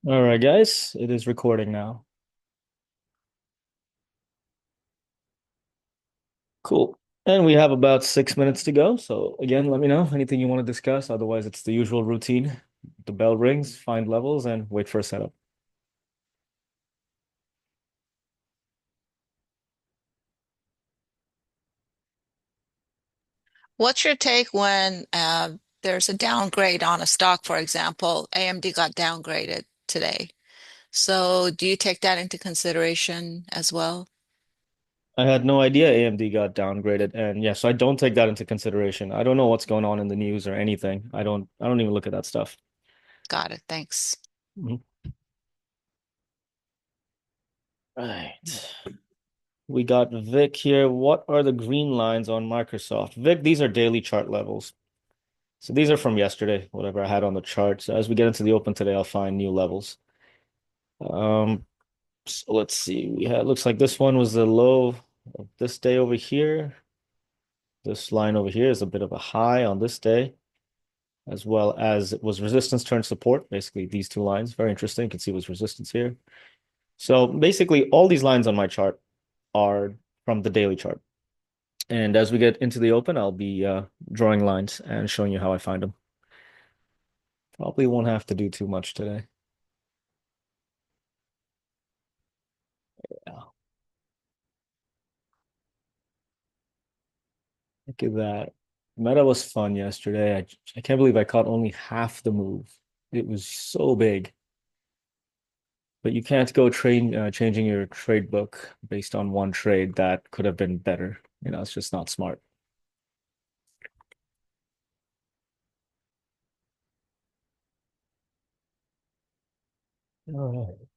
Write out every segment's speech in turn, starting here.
All right, guys, it is recording now. Cool. And we have about 6 minutes to go. So again, let me know anything you want to discuss. Otherwise, it's the usual routine. The bell rings, find levels, and wait for a setup. What's your take when there's a downgrade on a stock, for example? AMD got downgraded today. So do you take that into consideration as well? I had no idea AMD got downgraded, and yes, I don't take that into consideration. I don't know what's going on in the news or anything. I don't even look at that stuff. Got it. Thanks. Mhm. Right. We got Vic here. What are the green lines on Microsoft? Vic, these are daily chart levels. So these are from yesterday, whatever I had on the chart. So as we get into the open today, I'll find new levels. Um, so let's see. We had looks like this one was the low of this day over here. This line over here is a bit of a high on this day, as well as it was resistance turned support. Basically, these two lines. Very interesting. You can see it was resistance here. So basically, all these lines on my chart are from the daily chart. And as we get into the open, I'll be drawing lines and showing you how I find them. Probably won't have to do too much today. Yeah. Look at that. Meta was fun yesterday. I can't believe I caught only half the move. It was so big. But you can't go changing your trade book based on one trade that could have been better. It's just not smart. All right.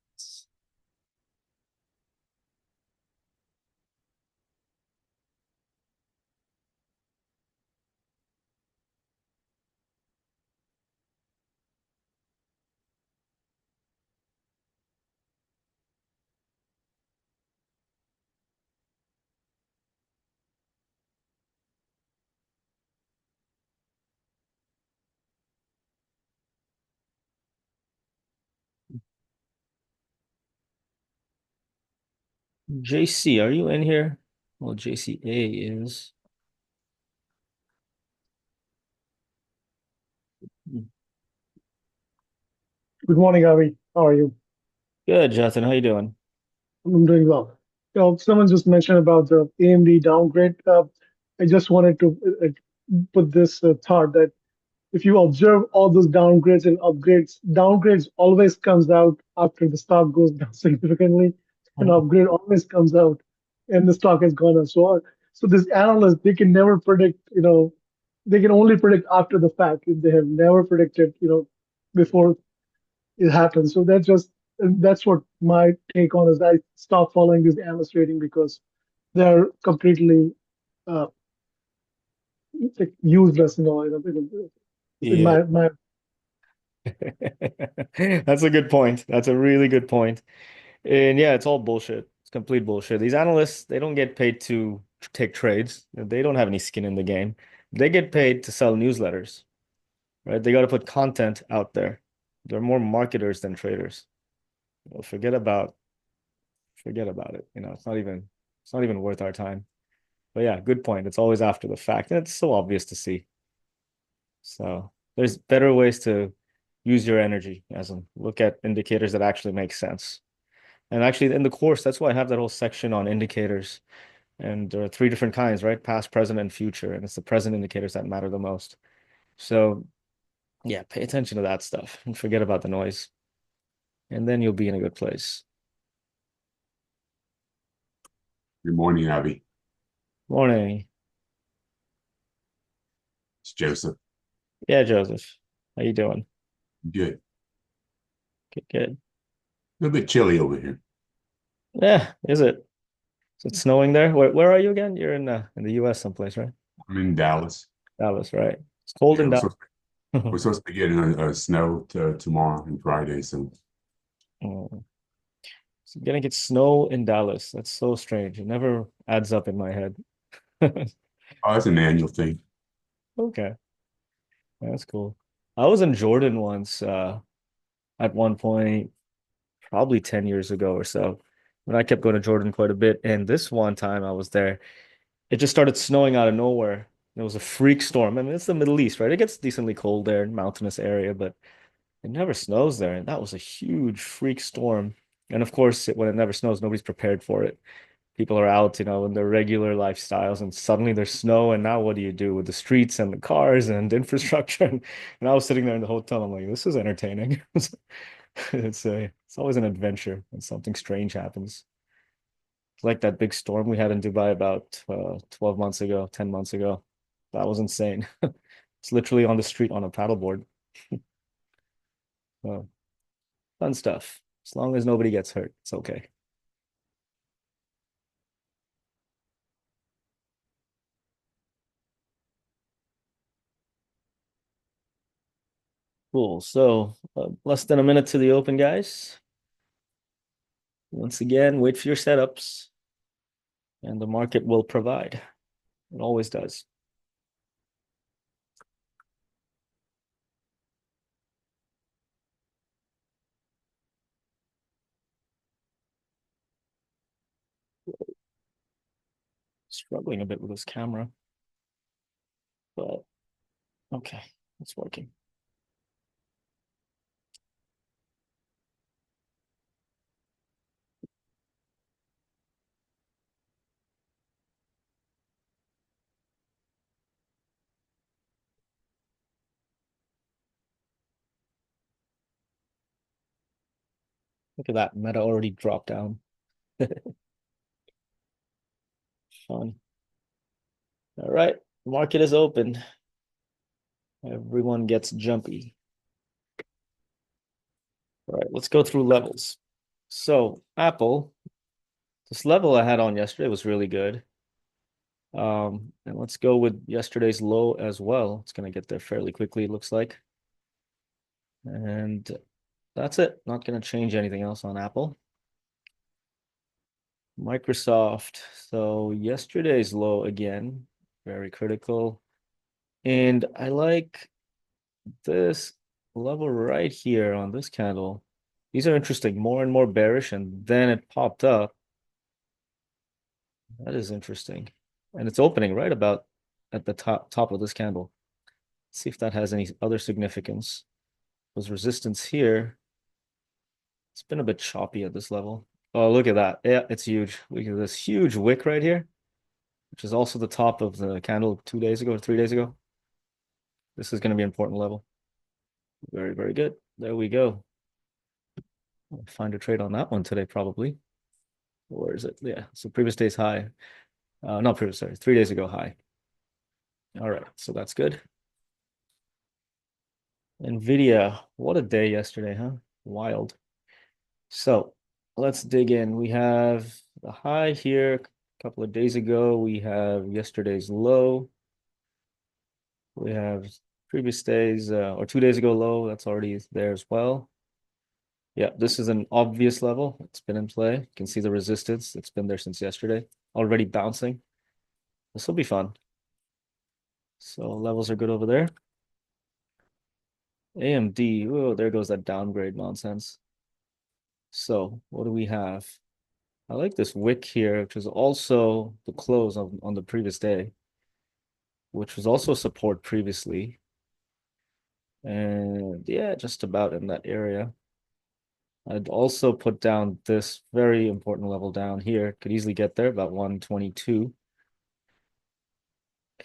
JC, are you in here? Well, JCA is. Good morning, Avi. How are you? Good, Jonathan. How you doing? I'm doing well. Someone just mentioned about the AMD downgrade. I just wanted to put this thought that if you observe all those downgrades and upgrades, downgrades always comes out after the stock goes down significantly. An upgrade always comes out, and the stock has gone up. So this analyst, they can never predict. They can only predict after the fact. They have never predicted, before it happens. So that's what my take on is. I stopped following this analyst rating because they're completely uh, like useless, in Yeah. my That's a good point. That's a really good point. And yeah, it's all bullshit. It's complete bullshit. These analysts, they don't get paid to take trades. They don't have any skin in the game. They get paid to sell newsletters, right? They got to put content out there. They're more marketers than traders. Forget about it. It's not even worth our time. But yeah, good point. It's always after the fact. And it's so obvious to see. So there's better ways to use your energy, as in look at indicators that actually make sense. And actually, in the course, that's why I have that whole section on indicators. And there are three different kinds, right? Past, present, and future. And it's the present indicators that matter the most. So, yeah, pay attention to that stuff and forget about the noise. And then you'll be in a good place. Good morning, Avi. Morning. It's Joseph. Yeah, Joseph. How you doing? Good. Good, good. A little bit chilly over here. Yeah, is it? Is it snowing there? Where are you again? You're in the US someplace, right? I'm in Dallas. Dallas, right? It's cold Yeah, in we're Dallas. supposed we're supposed to be getting a snow tomorrow and Friday. So, Mm. So you're gonna get snow in Dallas. That's so strange. It never adds up in my head. oh, that's an annual thing. Okay, that's cool. I was in Jordan once, at one point. probably 10 years ago or so. When I kept going to Jordan quite a bit. And this one time I was there, it just started snowing out of nowhere. It was a freak storm. I mean, it's the Middle East, right? It gets decently cold there, mountainous area, but it never snows there. And that was a huge freak storm. And of course, when it never snows, nobody's prepared for it. People are out, in their regular lifestyles, and suddenly there's snow. And now what do you do with the streets and the cars and infrastructure? And I was sitting there in the hotel. I'm like, this is entertaining. It's always an adventure when something strange happens. It's like that big storm we had in Dubai about 12 months ago, 10 months ago. That was insane. It's literally on the street on a paddleboard. Uh, Fun stuff. As long as nobody gets hurt, it's okay. Cool. So, less than a minute to the open, guys. Once again, wait for your setups, and the market will provide. It always does. Struggling a bit with this camera, but okay, it's working. Look at that. Meta already dropped down. Fun. All right. Market is open. Everyone gets jumpy. All right, let's go through levels. So Apple, this level I had on yesterday was really good. And let's go with yesterday's low as well. It's gonna get there fairly quickly, it looks like. And that's it. Not gonna change anything else on Apple. Microsoft. So yesterday's low again, very critical. And I like this level right here on this candle. These are interesting, more and more bearish, and then it popped up. That is interesting. And it's opening right about at the top of this candle. Let's see if that has any other significance. There's resistance here. It's been a bit choppy at this level. Oh, look at that. Yeah, it's huge. Look at this huge wick right here, which is also the top of the candle 2 days ago or 3 days ago. This is going to be an important level. Very, very good. There we go. I'll find a trade on that one today, probably. Where is it? Yeah, so previous day's high. Not previous, sorry, 3 days ago high. All right, so that's good. Nvidia, what a day yesterday, huh? Wild. So let's dig in. We have the high here a couple of days ago. We have yesterday's low. We have previous days or 2 days ago low. That's already there as well. Yeah, this is an obvious level. It's been in play. You can see the resistance. It's been there since yesterday. Already bouncing. This will be fun. So levels are good over there. AMD, oh, there goes that downgrade nonsense. So what do we have? I like this wick here, which is also the close on the previous day, which was also support previously. And yeah, just about in that area. I'd also put down this very important level down here. Could easily get there, about 122.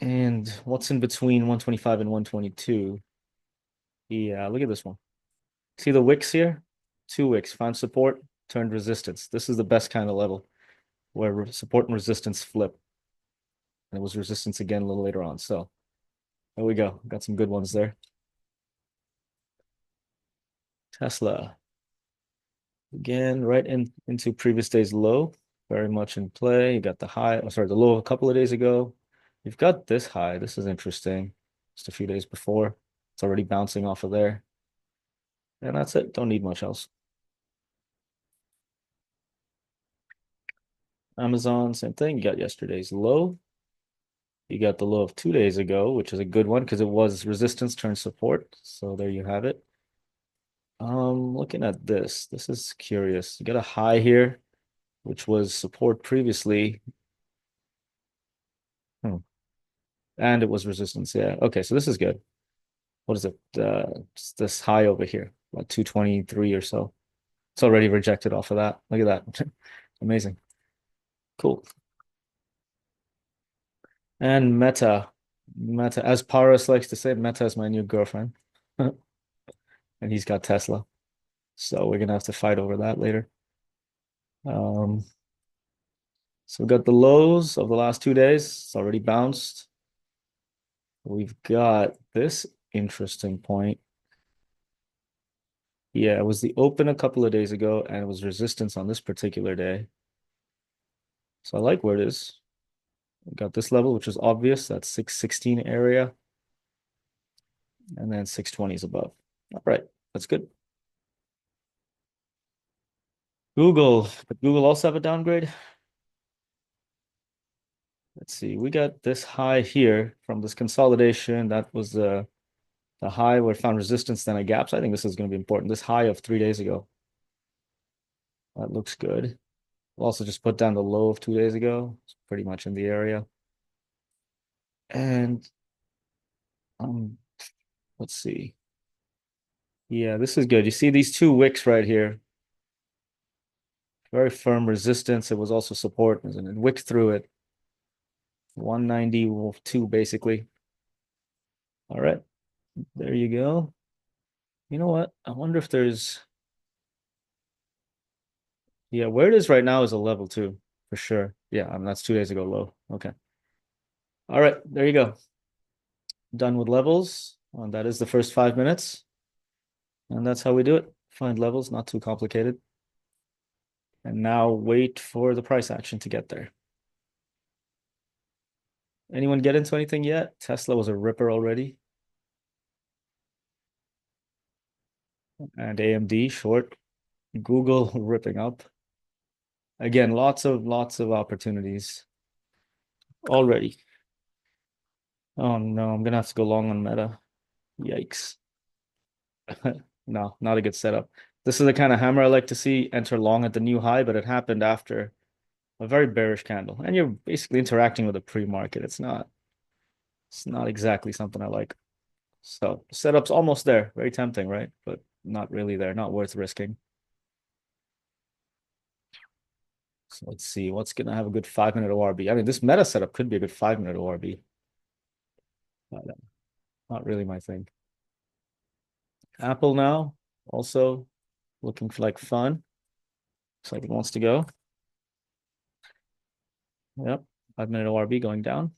And what's in between 125 and 122? Yeah, look at this one. See the wicks here? Two wicks, find support, turned resistance. This is the best kind of level where support and resistance flip. And it was resistance again a little later on. So there we go. Got some good ones there. Tesla. Again, right into previous day's low. Very much in play. You got the high, oh, sorry, the low a couple of days ago. You've got this high. This is interesting. Just a few days before. It's already bouncing off of there. And that's it. Don't need much else. Amazon, same thing. You got yesterday's low. You got the low of 2 days ago, which is a good one because it was resistance turned support. So there you have it. Looking at this, this is curious. You got a high here, which was support previously. Hmm. And it was resistance. Yeah. Okay, so this is good. What is it? It's this high over here, like 223 or so. It's already rejected off of that. Look at that. Amazing. Cool. And Meta. Meta, as Paris likes to say, Meta is my new girlfriend. And he's got Tesla. So we're gonna have to fight over that later. Um, so we got the lows of the last 2 days. It's already bounced. We've got this interesting point. Yeah, it was the open a couple of days ago, and it was resistance on this particular day. So I like where it is. We got this level, which is obvious. That's 616 area, and then 620 is above. All right, that's good. Google, did Google also have a downgrade? Let's see. We got this high here from this consolidation. That was the high where it found resistance, then a gap. So I think this is going to be important. This high of 3 days ago. That looks good. We'll also just put down the low of 2 days ago. It's pretty much in the area. And um, let's see. Yeah, this is good. You see these two wicks right here. Very firm resistance. It was also support, and it wicked through it. 192 basically. All right, there you go. You know what? I wonder if there's, yeah, where it is right now is a level two for sure. Yeah, that's 2 days ago low. Okay. All right, there you go. Done with levels. That is the first 5 minutes. And that's how we do it. Find levels, not too complicated. And now wait for the price action to get there. Anyone get into anything yet? Tesla was a ripper already. And AMD short. Google ripping up. Again, lots of opportunities already. Oh no, I'm gonna have to go long on Meta. Yikes. No, not a good setup. This is the kind of hammer I like to see enter long at the new high, but it happened after a very bearish candle. And you're basically interacting with a pre-market. It's not exactly something I like. So setup's almost there. Very tempting, right? But not really there. Not worth risking. So let's see what's gonna have a good 5 minute ORB. I mean, this meta setup could be a good 5 minute ORB. Not really my thing. Apple now also looking for like fun. Looks like it wants to go. Yep. 5 minute ORB going down.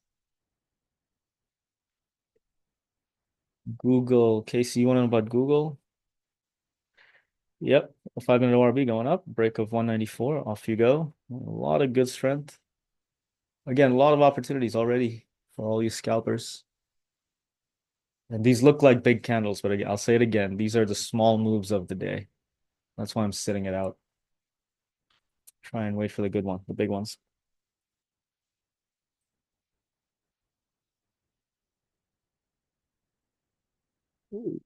Google, Casey, you want to know about Google? Yep. A 5 minute ORB going up. Break of 194. Off you go. A lot of good strength. Again, a lot of opportunities already for all you scalpers. And these look like big candles, but I'll say it again. These are the small moves of the day. That's why I'm sitting it out. Try and wait for the good one, the big ones. Ooh.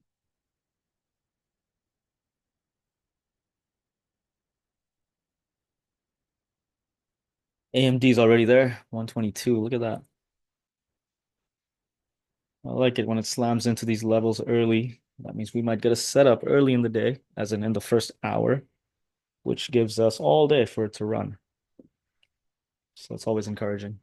AMD's already there, 122. Look at that. I like it when it slams into these levels early. That means we might get a setup early in the day, as in the first hour, which gives us all day for it to run. So it's always encouraging.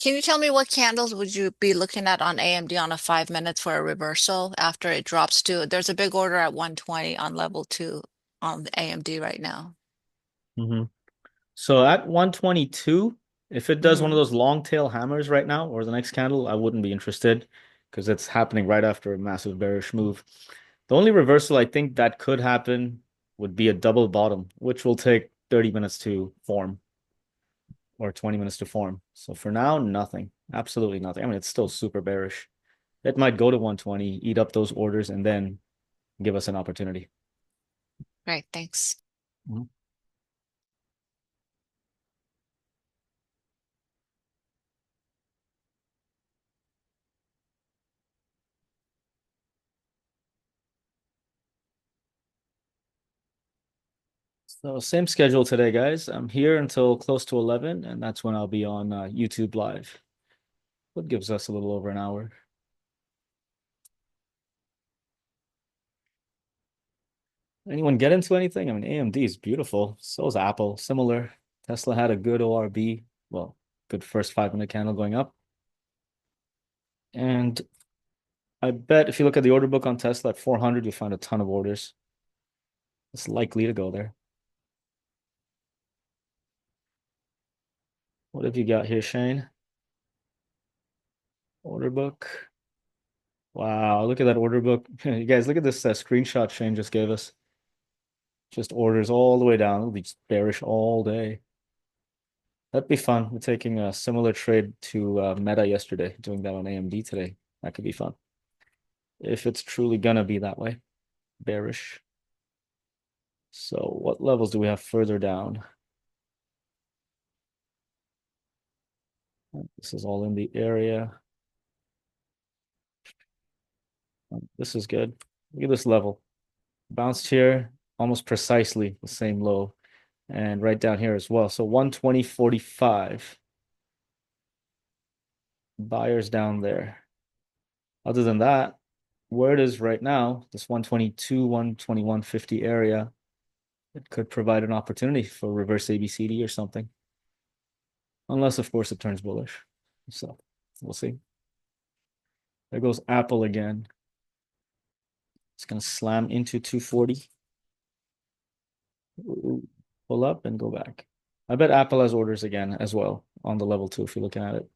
Can you tell me what candles would you be looking at on AMD on a 5 minutes for a reversal after it drops to, there's a big order at 120 on level two on the AMD right now. Mm-hmm. So at 122, if it does one of Hmm. those long tail hammers right now or the next candle, I wouldn't be interested because it's happening right after a massive bearish move. The only reversal I think that could happen would be a double bottom, which will take 30 minutes to form or 20 minutes to form. So for now, nothing. Absolutely nothing. I mean, it's still super bearish. It might go to 120, eat up those orders, and then give us an opportunity. Great, thanks. Mhm. So same schedule today, guys. I'm here until close to 11, and that's when I'll be on YouTube Live. What gives us a little over an hour. Anyone get into anything? I mean, AMD is beautiful. So is Apple. Similar. Tesla had a good ORB. Well, good first 5 minute candle going up. And I bet if you look at the order book on Tesla at 400, you'll find a ton of orders. It's likely to go there. What have you got here, Shane? Order book. Wow, look at that order book. You guys, look at this screenshot Shane just gave us. Just orders all the way down. It'll be bearish all day. That'd be fun. We're taking a similar trade to Meta yesterday, doing that on AMD today. That could be fun. If it's truly gonna be that way, bearish. So what levels do we have further down? This is all in the area. This is good. Look at this level. Bounced here, almost precisely the same low. And right down here as well. So 120.45. Buyers down there. Other than that, where it is right now, this 122, 121.50 area, it could provide an opportunity for reverse ABCD or something. Unless, of course, it turns bullish. So we'll see. There goes Apple again. It's going to slam into 240. Pull up and go back. I bet Apple has orders again as well on the level 2 if you're looking at it.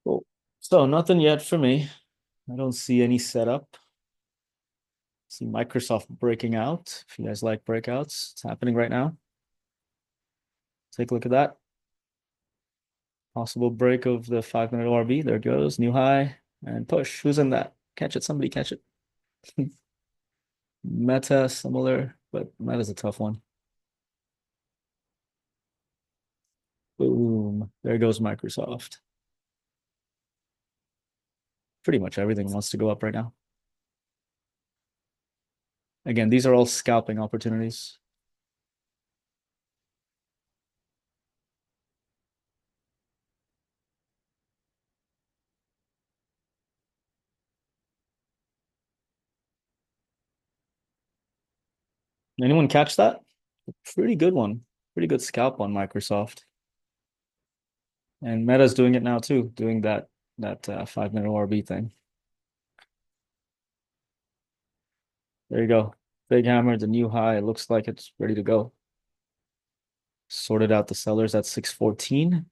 Cool. So nothing yet for me. I don't see any setup. See Microsoft breaking out. If you guys like breakouts, it's happening right now. Take a look at that. Possible break of the 5 minute ORB. There it goes. New high and push. Who's in that? Catch it. Somebody catch it. Meta, similar, but Meta's a tough one. Boom. There goes Microsoft. Pretty much everything wants to go up right now. Again, these are all scalping opportunities. Anyone catch that? Pretty good one. Pretty good scalp on Microsoft. And Meta's doing it now too, doing that 5 minute ORB thing. There you go. Big hammer, the new high. It looks like it's ready to go. Sorted out the sellers at 614.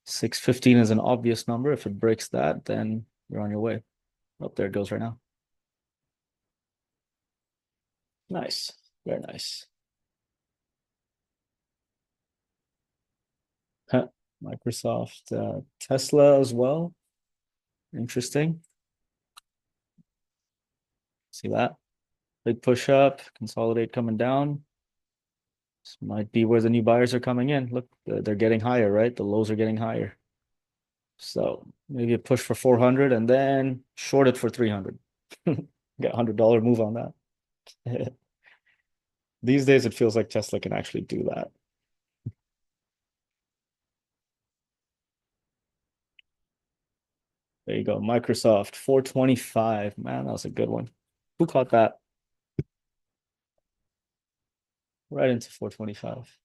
615 is an obvious number. If it breaks that, then you're on your way. Oh, there it goes right now. Nice. Very nice. Huh. Microsoft, Tesla as well. Interesting. See that? Big push up, consolidate coming down. This might be where the new buyers are coming in. Look, they're getting higher, right? The lows are getting higher. So maybe a push for 400 and then short it for 300. Get $100 move on that. These days, it feels like Tesla can actually do that. There you go. Microsoft 425. Man, that was a good one. Who caught that? Right into 425.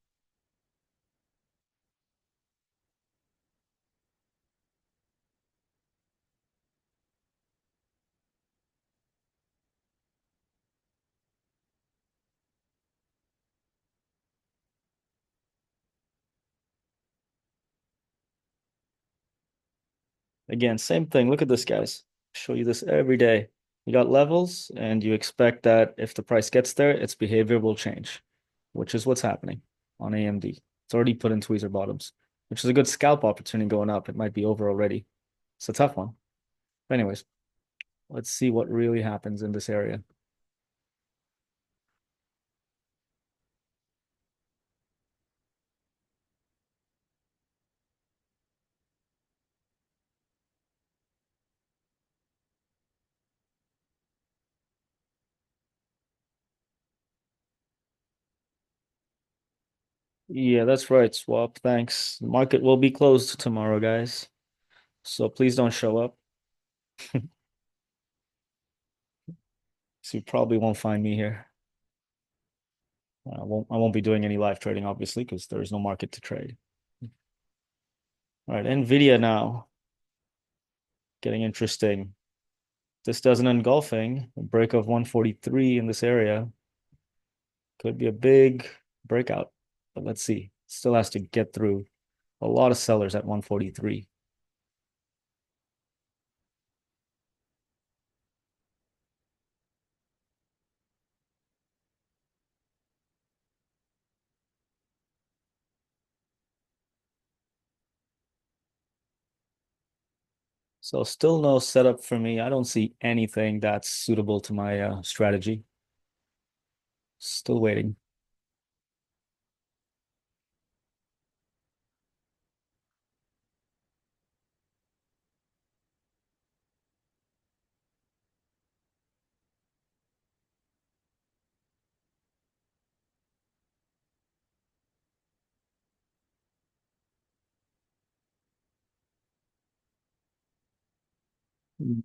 Again, same thing. Look at this, guys. Show you this every day. You got levels, and you expect that if the price gets there, its behavior will change, which is what's happening on AMD. It's already put in tweezer bottoms, which is a good scalp opportunity going up. It might be over already. It's a tough one. But anyways, let's see what really happens in this area. Yeah, that's right, Swap. Thanks. The market will be closed tomorrow, guys. So please don't show up. So you probably won't find me here. I won't be doing any live trading, obviously, because there is no market to trade. All right, Nvidia now getting interesting. This does an engulfing, a break of 143 in this area. Could be a big breakout, but let's see. Still has to get through a lot of sellers at 143. So still no setup for me. I don't see anything that's suitable to my strategy. Still waiting.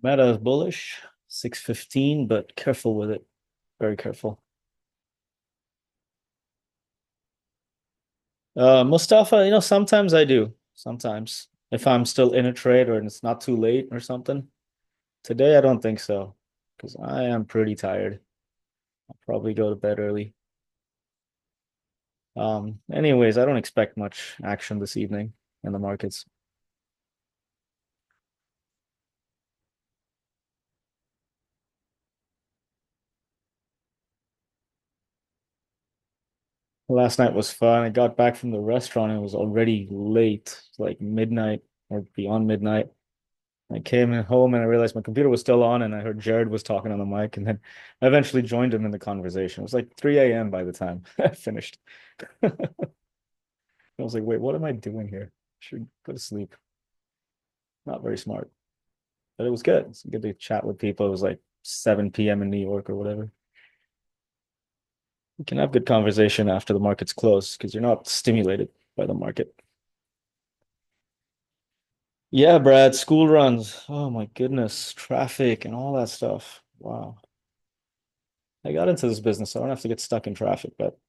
Meta is bullish, 615, but careful with it. Very careful. Mustafa, sometimes I do. Sometimes. If I'm still in a trade or it's not too late or something. Today, I don't think so because I am pretty tired. I'll probably go to bed early. Anyways, I don't expect much action this evening in the markets. Last night was fun. I got back from the restaurant and it was already late, like midnight or beyond midnight. I came in home and I realized my computer was still on and I heard Jared was talking on the mic and then I eventually joined him in the conversation. It was like 3 a.m. by the time I finished. I was like, wait, what am I doing here? Should go to sleep. Not very smart, but it was good. It's good to chat with people. It was like 7 p.m. in New York or whatever. You can have good conversation after the market's closed because you're not stimulated by the market. Yeah, Brad, school runs. Oh my goodness, traffic and all that stuff. Wow. I got into this business, so I don't have to get stuck in traffic, but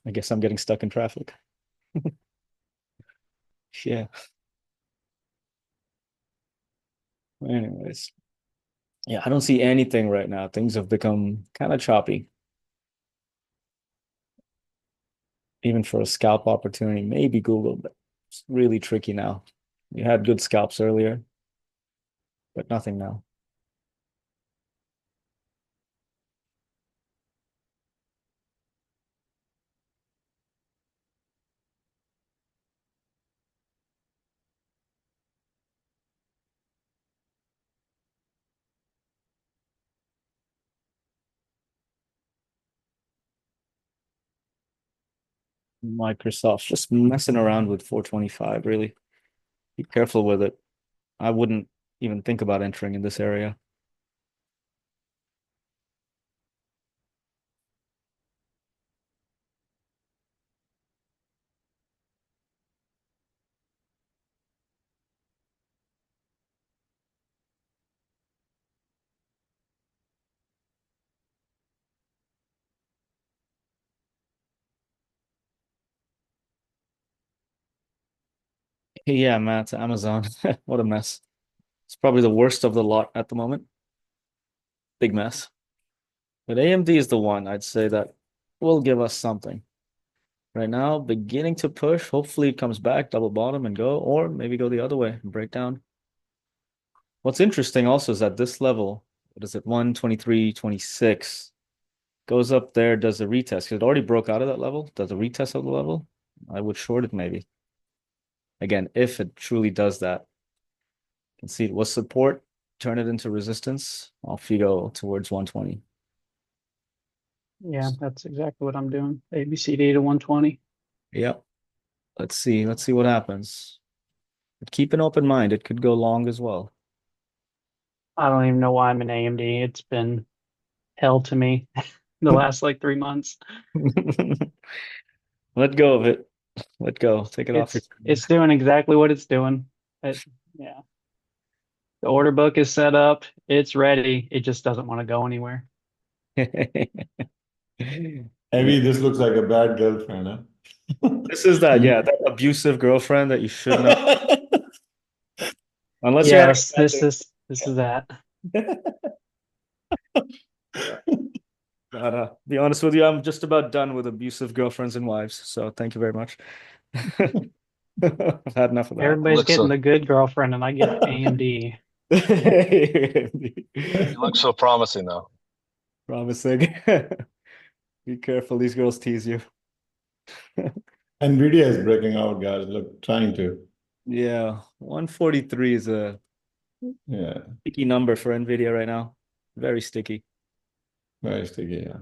I guess I'm getting stuck in traffic. Yeah. Anyways, yeah, I don't see anything right now. Things have become kind of choppy, even for a scalp opportunity. Maybe Google, but it's really tricky now. You had good scalps earlier, but nothing now. Microsoft's just messing around with 425, really. Be careful with it. I wouldn't even think about entering in this area. Yeah, Matt, Amazon. What a mess. It's probably the worst of the lot at the moment. Big mess. But AMD is the one I'd say that will give us something. Right now, beginning to push. Hopefully it comes back, double bottom and go, or maybe go the other way and break down. What's interesting also is that this level, what is it, 123.26, goes up there, does a retest. 'Cause it already broke out of that level, does a retest of the level. I would short it maybe. Again, if it truly does that. You can see it was support, turn it into resistance. Off you go towards 120. Yeah, that's exactly what I'm doing. ABCD to 120. Yep. Let's see. Let's see what happens. But keep an open mind. It could go long as well. I don't even know why I'm in AMD. It's been hell to me the last like 3 months. Let go of it. Let go. Take it off your It's doing exactly what it's doing. Yeah. The order book is set up. It's ready. It just doesn't want to go anywhere. Avi, this looks like a bad girlfriend, huh? This is that, yeah, that abusive girlfriend that you should know. Unless you're having Yes, a bad this is that. day. Yeah. But be honest with you, I'm just about done with abusive girlfriends and wives. So thank you very much. I've had enough of that. Everybody's getting the good girlfriend, and I get the AMD. You look so promising though. Promising. Be careful, these girls tease you. Nvidia is breaking out, guys. Look, trying to. Yeah, 143 is a Yeah, sticky number for Nvidia right now. Very sticky. very sticky. Yeah.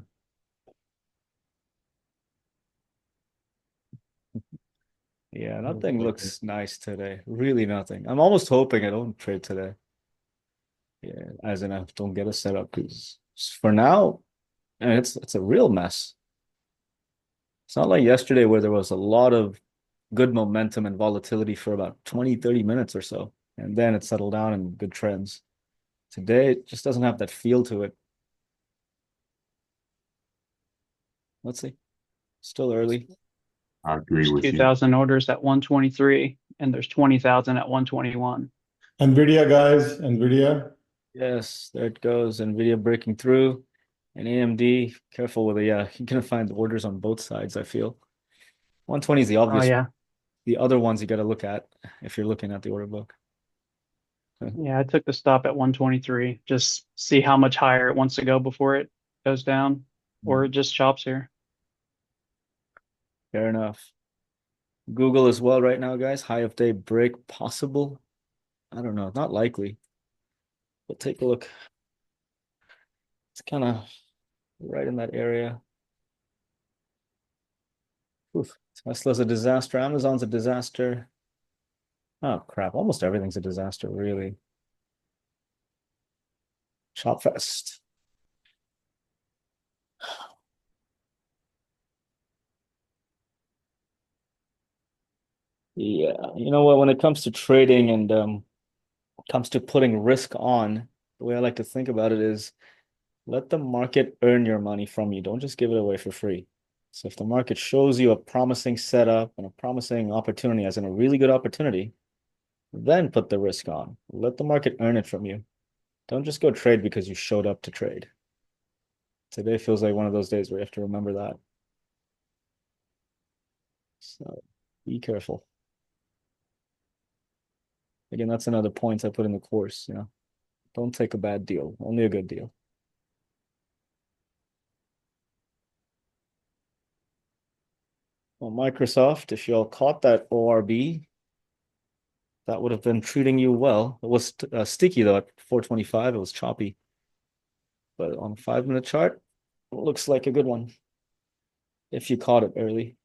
Yeah, nothing looks nice today. Really nothing. I'm almost hoping I don't trade today. Yeah, as in I don't get a setup because for now, and it's a real mess. It's not like yesterday where there was a lot of good momentum and volatility for about 20, 30 minutes or so. And then it settled down in good trends. Today, it just doesn't have that feel to it. Let's see. Still early. I agree There's with you. 2,000 orders at 123, and there's 20,000 at 121. Nvidia, guys, Nvidia. Yes, there it goes. Nvidia breaking through. And AMD, careful with it. Yeah, you're gonna find orders on both sides, I feel. 120 is the Oh obvious. yeah, The other ones you got to look at if you're looking at the order book. yeah. I took the stop at 123. Just see how much higher it wants to go before it goes down, or it just chops here. Fair enough. Google as well right now, guys. High of day break possible. I don't know. Not likely. But take a look. It's kind of right in that area. Oof. Tesla's a disaster. Amazon's a disaster. Oh, crap. Almost everything's a disaster, really. Shopfest. Yeah. You know what? When it comes to trading and comes to putting risk on, the way I like to think about it is let the market earn your money from you. Don't just give it away for free. So if the market shows you a promising setup and a promising opportunity, as in a really good opportunity, then put the risk on. Let the market earn it from you. Don't just go trade because you showed up to trade. Today feels like one of those days where you have to remember that. So be careful. Again, that's another point I put in the course, Don't take a bad deal, only a good deal. Well, Microsoft, if y'all caught that ORB, that would have been treating you well. It was sticky though at 425. It was choppy. But on a 5-minute chart, it looks like a good one if you caught it early.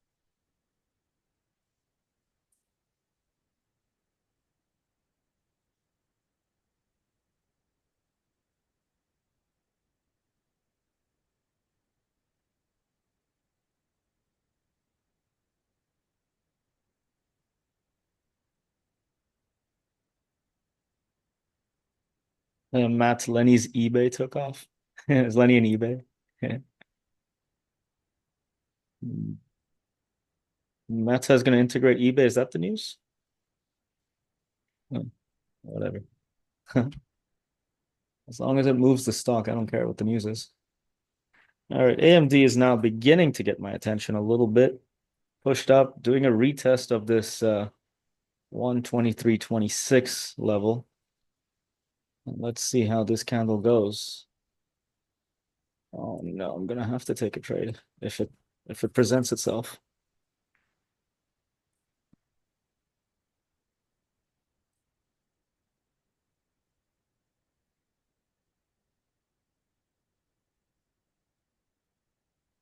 And Matt Lenny's eBay took off. Is Lenny in eBay? Matt says going to integrate eBay. Is that the news? Oh, whatever. As long as it moves the stock, I don't care what the news is. All right, AMD is now beginning to get my attention a little bit. Pushed up, doing a retest of this 123.26 level. And let's see how this candle goes. Oh no, I'm gonna have to take a trade if it presents itself.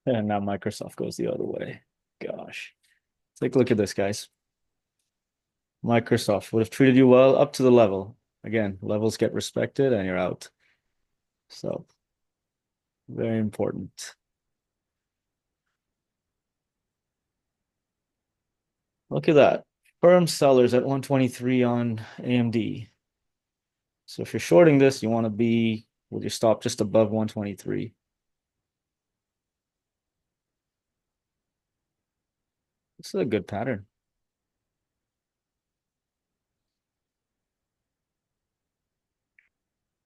And now Microsoft goes the other way. Gosh. Take a look at this, guys. Microsoft would have treated you well up to the level. Again, levels get respected and you're out. So, very important. Look at that. Firm sellers at 123 on AMD. So if you're shorting this, you want to be with your stop just above 123. This is a good pattern.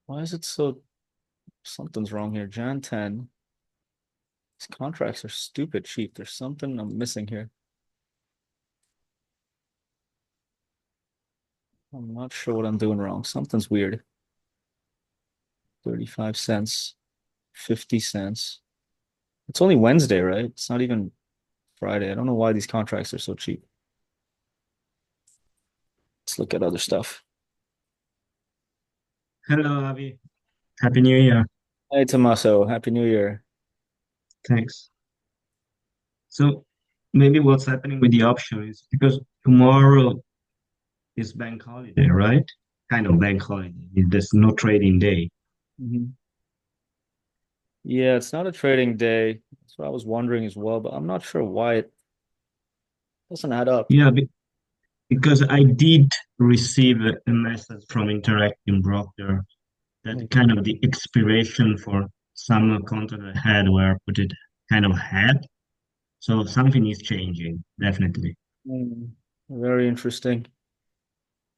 Why is it so... Something's wrong here. Jan 10. These contracts are stupid cheap. There's something I'm missing here. I'm not sure what I'm doing wrong. Something's weird. 35 cents, 50 cents. It's only Wednesday, right? It's not even Friday. I don't know why these contracts are so cheap. Let's look at other stuff. Hello, Avi. Happy New Year. Hey, Tommaso. Happy New Year. Thanks. So maybe what's happening with the option is because tomorrow is bank holiday, right? Kind of bank holiday. There's no trading day. Mhm. Yeah, it's not a trading day. That's what I was wondering as well, but I'm not sure why it doesn't add up. Yeah, because I did receive a message from Interacting Broker that kind of the expiration for some contract I had where put it kind of had. So something is changing, definitely. Mm, very interesting.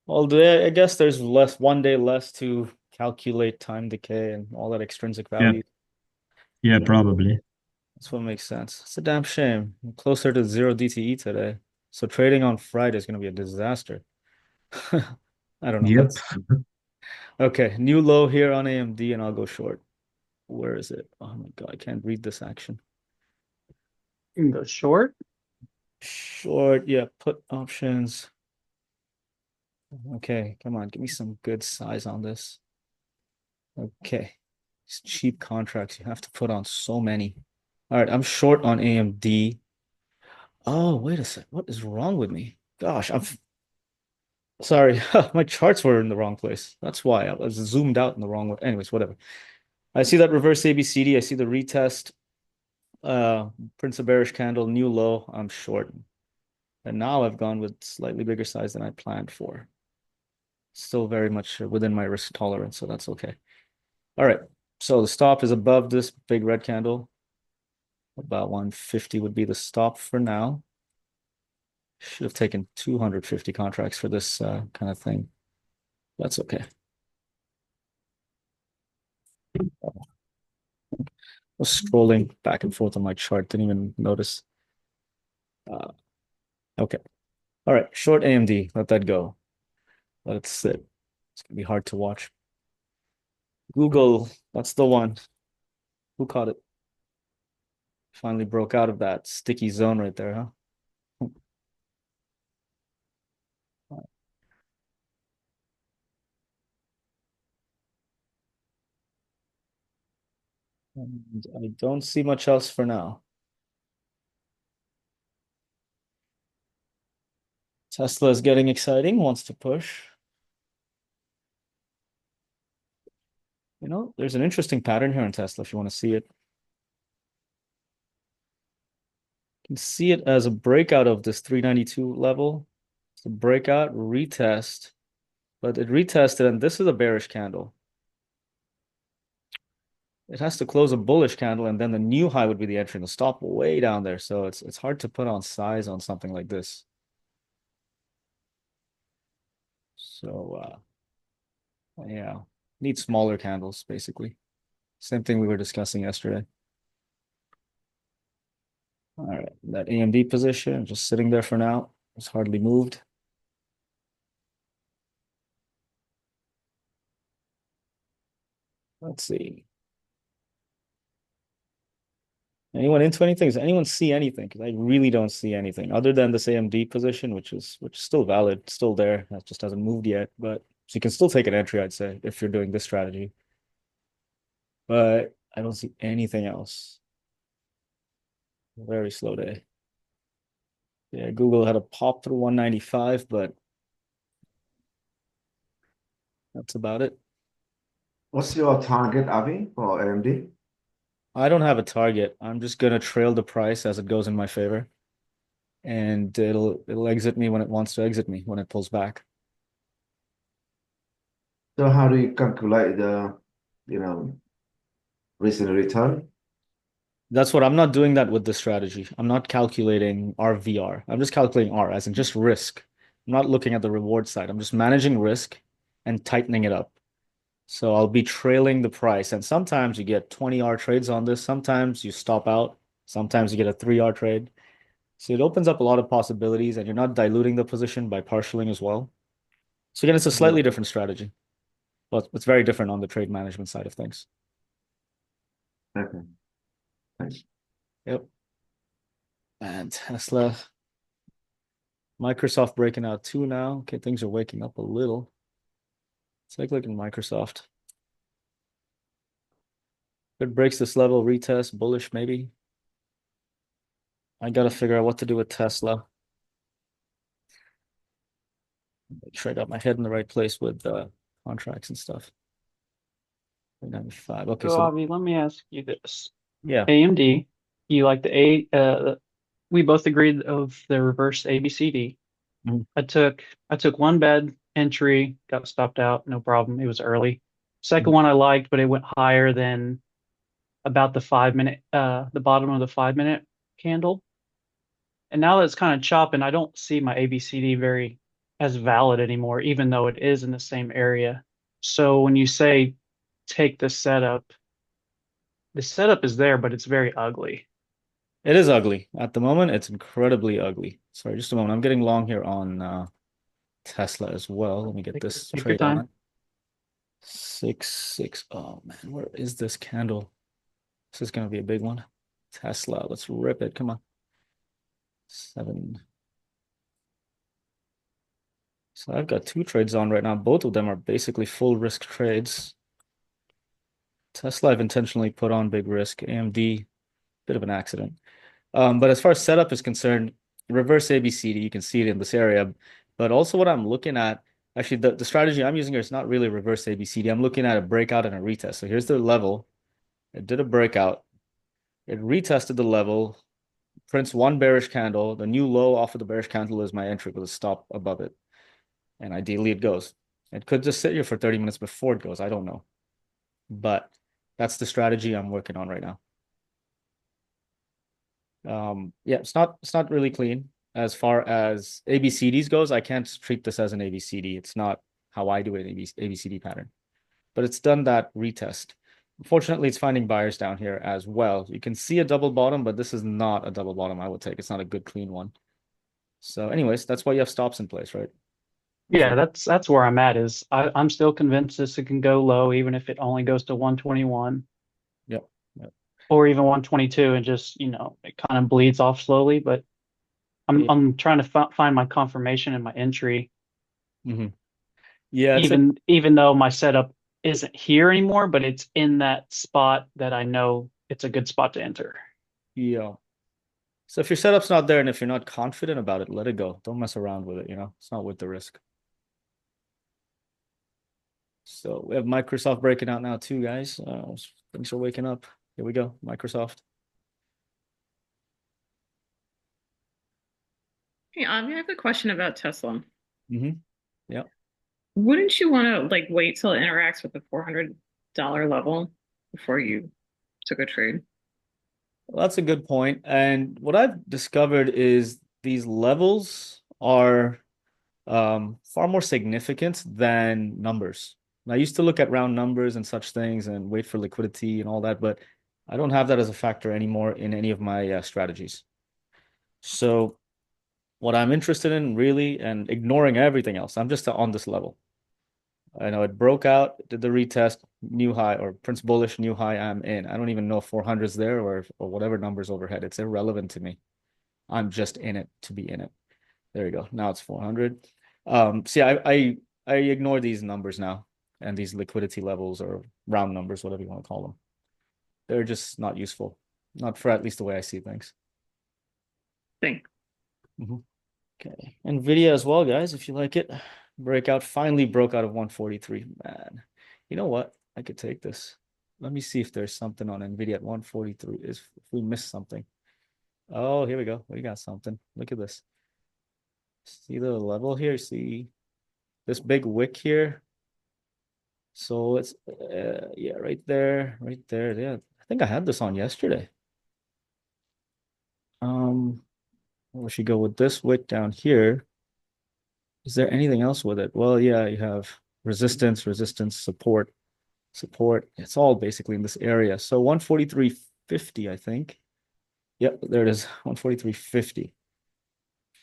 Although I guess there's one day less to calculate time decay and all that extrinsic Yeah, value. yeah, probably. That's what makes sense. It's a damn shame. I'm closer to zero DTE today. So trading on Friday is going to be a disaster. I don't know. Yep. Let's okay. New low here on AMD and I'll go short. Where is it? Oh my God, I can't read this action. You can go short. Short, yeah, put options. Okay, come on, give me some good size on this. Okay. These cheap contracts, you have to put on so many. All right, I'm short on AMD. Oh, wait a sec. What is wrong with me? Gosh, I'm sorry. My charts were in the wrong place. That's why I was zoomed out in the wrong way. Anyways, whatever. I see that reverse ABCD. I see the retest. Prince of Bearish candle, new low. I'm short. And now I've gone with slightly bigger size than I planned for. Still very much within my risk tolerance, so that's okay. All right. So the stop is above this big red candle. About 150 would be the stop for now. Should have taken 250 contracts for this kind of thing. That's okay. I was scrolling back and forth on my chart, didn't even notice. Uh, okay. All right. Short AMD. Let that go. Let it sit. It's gonna be hard to watch. Google, that's the one. Who caught it? Finally broke out of that sticky zone right there, huh? And I don't see much else for now. Tesla is getting exciting, wants to push. There's an interesting pattern here in Tesla if you want to see it. You can see it as a breakout of this 392 level. It's a breakout, retest, but it retested, and this is a bearish candle. It has to close a bullish candle, and then the new high would be the entry and the stop way down there. So it's hard to put on size on something like this. So yeah, need smaller candles, basically. Same thing we were discussing yesterday. All right, that AMD position just sitting there for now. It's hardly moved. Let's see. Anyone into anything? Does anyone see anything? Because I really don't see anything other than this AMD position, which is still valid, still there. That just hasn't moved yet. But so you can still take an entry, I'd say, if you're doing this strategy. But I don't see anything else. Very slow day. Yeah, Google had a pop through 195, but that's about it. What's your target, Avi, for AMD? I don't have a target. I'm just gonna trail the price as it goes in my favor, and it'll exit me when it wants to exit me when it pulls back. So how do you calculate the, you know, risk and return? That's what I'm not doing that with this strategy. I'm not calculating RVR. I'm just calculating R as in just risk. I'm not looking at the reward side. I'm just managing risk and tightening it up. So I'll be trailing the price. And sometimes you get 20R trades on this. Sometimes you stop out. Sometimes you get a 3R trade. So it opens up a lot of possibilities and you're not diluting the position by partialing as well. So again, it's a Yeah. slightly different strategy. But it's very different on the trade management side of things. Okay. Thanks. Yep. And Tesla, Microsoft breaking out too now. Okay, things are waking up a little. Take a look at Microsoft. If it breaks this level, retest, bullish maybe. I gotta figure out what to do with Tesla. Make sure I got my head in the right place with contracts and stuff. 95. Okay, So, so Avi, let me ask you this. yeah. AMD, you like we both agreed of the reverse ABCD. Mhm. I took one bad entry, got stopped out, no problem. It was early. Second Mhm. one I liked, but it went higher than about the bottom of the 5 minute candle. And now that it's kind of chopping, I don't see my ABCD very as valid anymore, even though it is in the same area. So when you say take the setup is there, but it's very ugly. It is ugly. At the moment, it's incredibly ugly. Sorry, just a moment. I'm getting long here on Tesla as well. Let me get this Take your trade on time. it. 6 6. Oh man, where is this candle? This is gonna be a big one. Tesla, let's rip it. Come on. 7. So I've got two trades on right now. Both of them are basically full risk trades. Tesla, I've intentionally put on big risk. AMD, bit of an accident. But as far as setup is concerned, reverse ABCD, you can see it in this area. But also what I'm looking at, actually the strategy I'm using here is not really reverse ABCD. I'm looking at a breakout and a retest. So here's the level. It did a breakout. It retested the level, prints one bearish candle. The new low off of the bearish candle is my entry with a stop above it. And ideally it goes. It could just sit here for 30 minutes before it goes. I don't know. But that's the strategy I'm working on right now. Yeah, it's not really clean as far as ABCDs goes. I can't treat this as an ABCD. It's not how I do an ABCD pattern, but it's done that retest. Unfortunately, it's finding buyers down here as well. You can see a double bottom, but this is not a double bottom I would take. It's not a good clean one. So anyways, that's why you have stops in place, right? Yeah, So that's where I'm at is I'm still convinced this can go low, even if it only goes to 121 yep, yep. or even 122 and just, it kind of bleeds off slowly. But I'm Yeah. I'm trying to find my confirmation in my entry, Mhm. Yeah, it's a even though my setup isn't here anymore, but it's in that spot that I know it's a good spot to enter. yeah. So if your setup's not there and if you're not confident about it, let it go. Don't mess around with it, It's not worth the risk. So we have Microsoft breaking out now too, guys. Things are waking up. Here we go, Microsoft. Hey, Avi, I have a question about Tesla. Yeah. Wouldn't you want to wait till it interacts with the $400 level before you took a trade? Well, that's a good point. And what I've discovered is these levels are far more significant than numbers. And I used to look at round numbers and such things and wait for liquidity and all that, but I don't have that as a factor anymore in any of my strategies. So what I'm interested in really and ignoring everything else, I'm just on this level. I know it broke out, did the retest, new high or Prince Bullish, new high, I'm in. I don't even know if 400 is there or whatever numbers overhead. It's irrelevant to me. I'm just in it to be in it. There you go. Now it's 400. See, I ignore these numbers now and these liquidity levels or round numbers, whatever you want to call them. They're just not useful, not for at least the way I see things. Thing. Okay, Nvidia as well, guys, if you like it. Breakout finally broke out of 143. Man, you know what? I could take this. Let me see if there's something on Nvidia at 143. If we missed something. Oh, here we go. We got something. Look at this. See the level here? See this big wick here? So it's yeah, right there, right there. Yeah, I think I had this on yesterday. We should go with this wick down here. Is there anything else with it? Well, yeah, you have resistance, resistance, support, support. It's all basically in this area. So 143.50, I think. Yep, there it is. 143.50.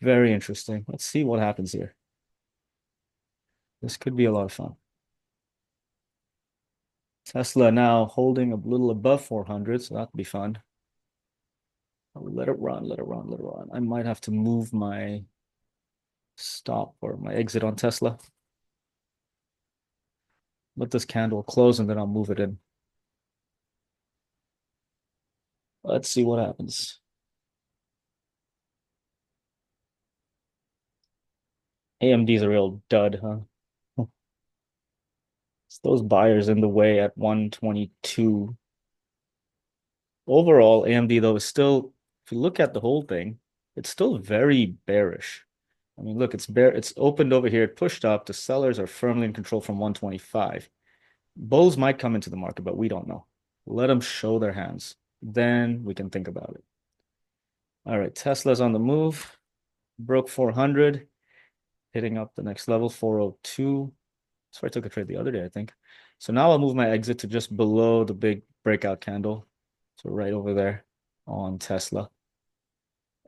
Very interesting. Let's see what happens here. This could be a lot of fun. Tesla now holding a little above 400, so that'd be fun. I'll let it run, let it run, let it run. I might have to move my stop or my exit on Tesla. Let this candle close and then I'll move it in. Let's see what happens. AMD's a real dud, huh? It's those buyers in the way at 122. Overall, AMD though is still, if you look at the whole thing, it's still very bearish. I mean, look, it's opened over here, it pushed up. The sellers are firmly in control from 125. Bulls might come into the market, but we don't know. Let them show their hands. Then we can think about it. All right, Tesla's on the move. Broke 400, hitting up the next level, 402. So I took a trade the other day, I think. So now I'll move my exit to just below the big breakout candle. So right over there on Tesla.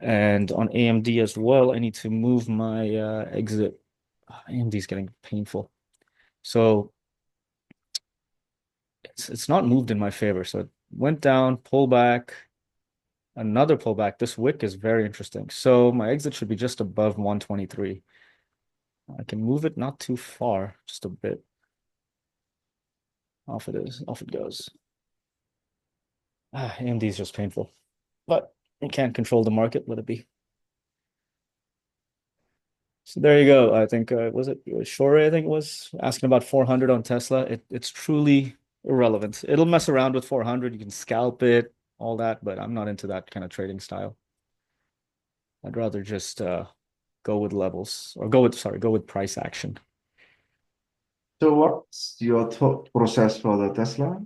And on AMD as well, I need to move my exit. AMD's getting painful. So it's not moved in my favor. So it went down, pull back, another pullback. This wick is very interesting. So my exit should be just above 123. I can move it not too far, just a bit. Off it is, off it goes. AMD is just painful, but you can't control the market. Let it be. So there you go. I think was it Shore? I think it was asking about 400 on Tesla. It's truly irrelevant. It'll mess around with 400. You can scalp it, all that, but I'm not into that kind of trading style. I'd rather just go with levels or go with price action. So what's your thought process for the Tesla?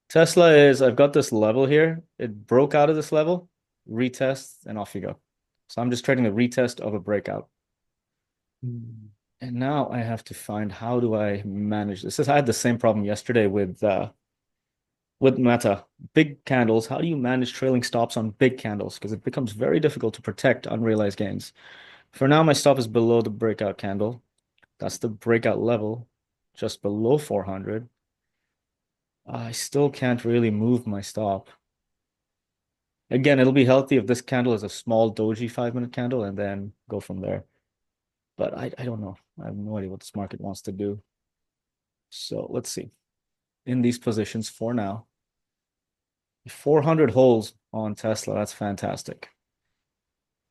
Tesla is, I've got this level here. It broke out of this level, retest, and off you go. So I'm just trading the retest of a breakout. And now I have to find how do I manage this. I had the same problem yesterday with Meta. Big candles. How do you manage trailing stops on big candles? Because it becomes very difficult to protect unrealized gains. For now, my stop is below the breakout candle. That's the breakout level, just below 400. I still can't really move my stop. Again, it'll be healthy if this candle is a small doji 5-minute candle and then go from there. But I don't know. I have no idea what this market wants to do. So let's see. In these positions for now, 400 holes on Tesla. That's fantastic.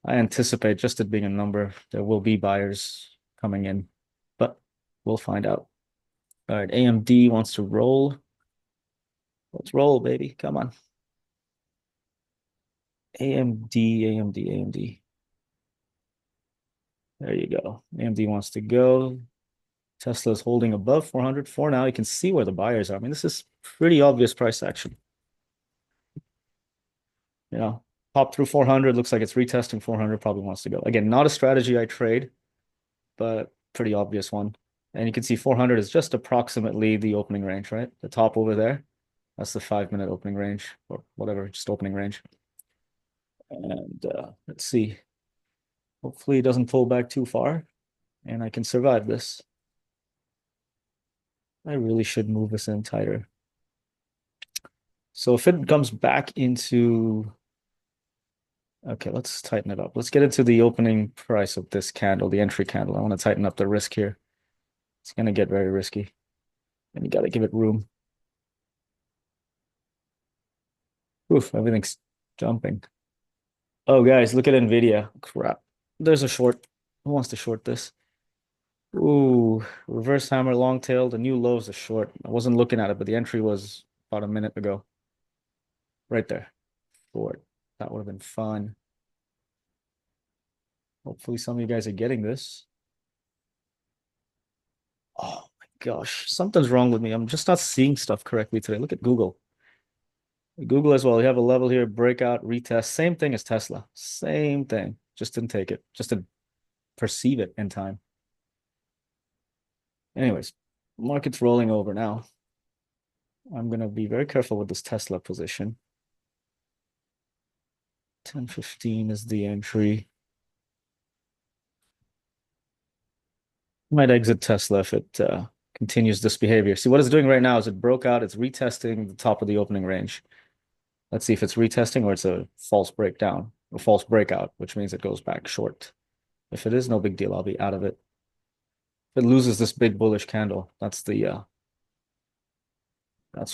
I anticipate just it being a number, there will be buyers coming in, but we'll find out. All right, AMD wants to roll. Let's roll, baby. Come on. AMD, AMD, AMD. There you go. AMD wants to go. Tesla's holding above 400 for now. You can see where the buyers are. I mean, this is pretty obvious price action. You know, pop through 400, looks like it's retesting 400, probably wants to go. Again, not a strategy I trade, but pretty obvious one. And you can see 400 is just approximately the opening range, right? The top over there, that's the 5-minute opening range or whatever, just opening range. And let's see. Hopefully it doesn't pull back too far and I can survive this. I really should move this in tighter. So if it comes back into, okay, let's tighten it up. Let's get into the opening price of this candle, the entry candle. I want to tighten up the risk here. It's going to get very risky, and you got to give it room. Oof, everything's jumping. Oh, guys, look at Nvidia. Crap. There's a short. Who wants to short this? Ooh, reverse hammer, long tail. The new low is a short. I wasn't looking at it, but the entry was about a minute ago. Right there. Short. That would have been fun. Hopefully some of you guys are getting this. Oh my gosh, something's wrong with me. I'm just not seeing stuff correctly today. Look at Google. Google as well. You have a level here, breakout, retest. Same thing as Tesla. Same thing. Just didn't take it. Just didn't perceive it in time. Anyways, market's rolling over now. I'm going to be very careful with this Tesla position. 10.15 is the entry. Might exit Tesla if it continues this behavior. See, what it's doing right now is it broke out. It's retesting the top of the opening range. Let's see if it's retesting or it's a false breakdown or false breakout, which means it goes back short. If it is, no big deal. I'll be out of it. If it loses this big bullish candle, that's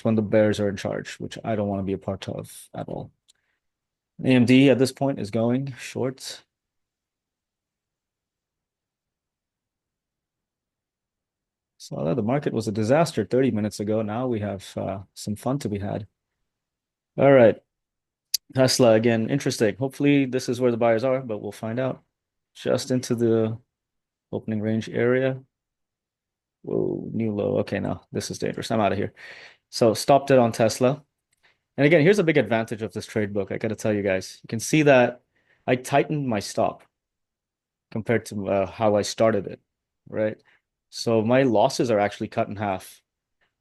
when the bears are in charge, which I don't want to be a part of at all. AMD at this point is going short. So the market was a disaster 30 minutes ago. Now we have some fun to be had. All right. Tesla again, interesting. Hopefully this is where the buyers are, but we'll find out. Just into the opening range area. Whoa, new low. Okay, no, this is dangerous. I'm out of here. So stopped it on Tesla. And again, here's a big advantage of this trade book. I got to tell you guys. You can see that I tightened my stop compared to how I started it, right? So my losses are actually cut in half.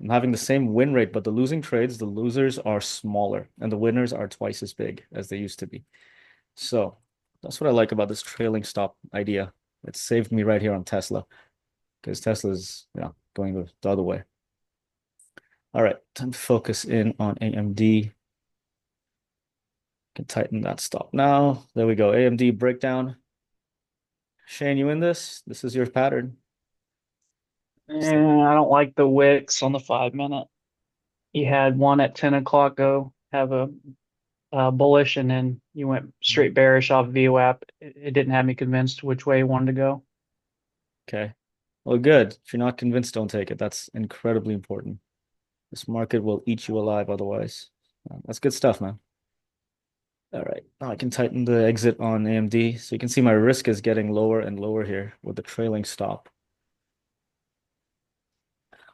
I'm having the same win rate, but the losing trades, the losers are smaller and the winners are twice as big as they used to be. So that's what I like about this trailing stop idea. It saved me right here on Tesla because Tesla's going the other way. All right, time to focus in on AMD. Can tighten that stop now. There we go. AMD breakdown. Shane, you in this? This is your pattern. I don't like the wicks on the 5 minute. You had one at 10 o'clock go have a bullish, and then you went straight bearish off VWAP. It didn't have me convinced which way you wanted to go. Okay. Well, good. If you're not convinced, don't take it. That's incredibly important. This market will eat you alive otherwise. That's good stuff, man. All right. Now I can tighten the exit on AMD. So you can see my risk is getting lower and lower here with the trailing stop.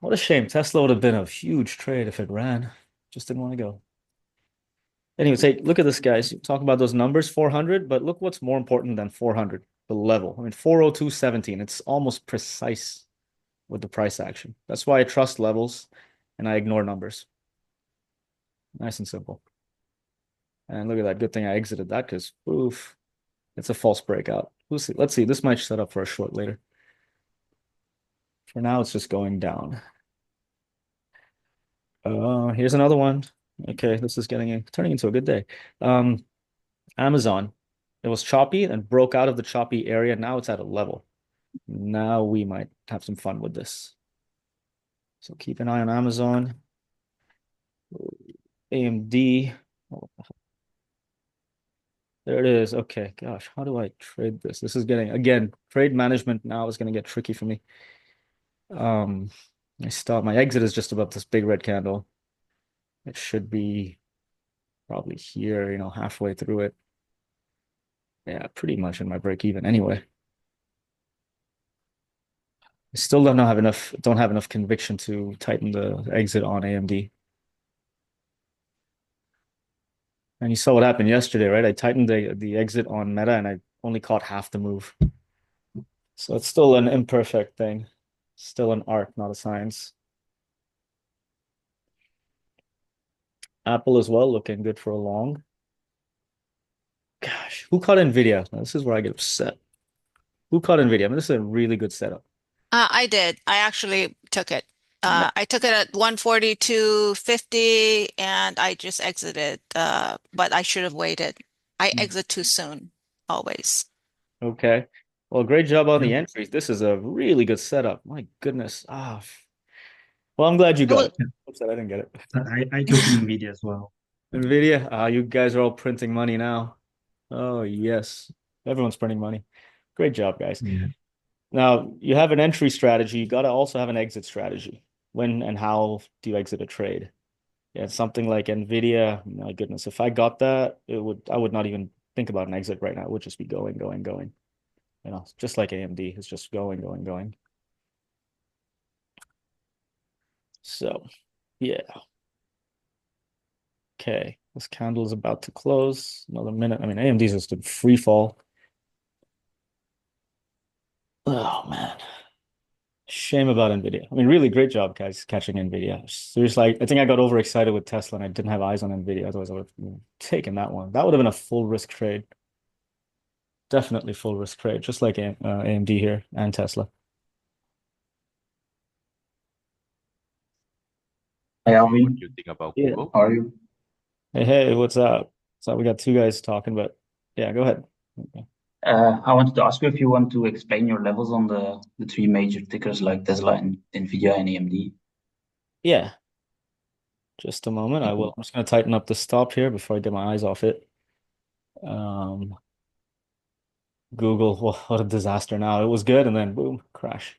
What a shame. Tesla would have been a huge trade if it ran. Just didn't want to go. Anyways, hey, look at this, guys. Talk about those numbers, 400, but look what's more important than 400, the level. I mean, 402.17. It's almost precise with the price action. That's why I trust levels and I ignore numbers. Nice and simple. And look at that. Good thing I exited that because, oof, it's a false breakout. We'll see. Let's see. This might set up for a short later. For now, it's just going down. Here's another one. Okay, this is turning into a good day. Amazon. It was choppy and broke out of the choppy area. Now it's at a level. Now we might have some fun with this. So keep an eye on Amazon. AMD. Oh, there it is. Okay, gosh, how do I trade this? This is getting, again, trade management now is going to get tricky for me. My exit is just above this big red candle. It should be probably here, halfway through it. Yeah, pretty much in my break even anyway. I still don't have enough conviction to tighten the exit on AMD. And you saw what happened yesterday, right? I tightened the exit on Meta and I only caught half the move. So it's still an imperfect thing. Still an art, not a science. Apple as well, looking good for a long. Gosh, who caught Nvidia? Now, this is where I get upset. Who caught Nvidia? I mean, this is a really good setup. I did. I actually took it. I took it at 142.50 and I just exited. But I should have waited. I exit too soon, always. Okay. Well, great job on the Yeah. entries. This is a really good setup. My goodness. Well, I'm glad you It got was, it. Upset I didn't get it. I took NVIDIA as well. Nvidia, you guys are all printing money now. Oh, yes. Everyone's printing money. Great job, guys. Yeah. Now, you have an entry strategy. You got to also have an exit strategy. When and how do you exit a trade? Yeah, something like Nvidia. My goodness, if I got that, I would not even think about an exit right now. It would just be going, going, going. Just like AMD, it's just going, going, going. So, yeah. Okay. This candle is about to close. Another minute. I mean, AMD's just in free fall. Oh man. Shame about Nvidia. I mean, really great job, guys, catching Nvidia. Seriously, I think I got overexcited with Tesla and I didn't have eyes on Nvidia. Otherwise, I would have taken that one. That would have been a full risk trade. Definitely full risk trade, just like AMD here and Tesla. Hey, Avi, What do you think about Yeah. Google? how are you? Hey, what's up? So we got two guys talking, but yeah, go ahead. Okay. I wanted to ask you if you want to explain your levels on the three major tickers like Tesla and Nvidia and AMD. Yeah, just a moment. I will. I'm just gonna tighten up the stop here before I get my eyes off it. Um, Google, what a disaster now. It was good and then boom, crash.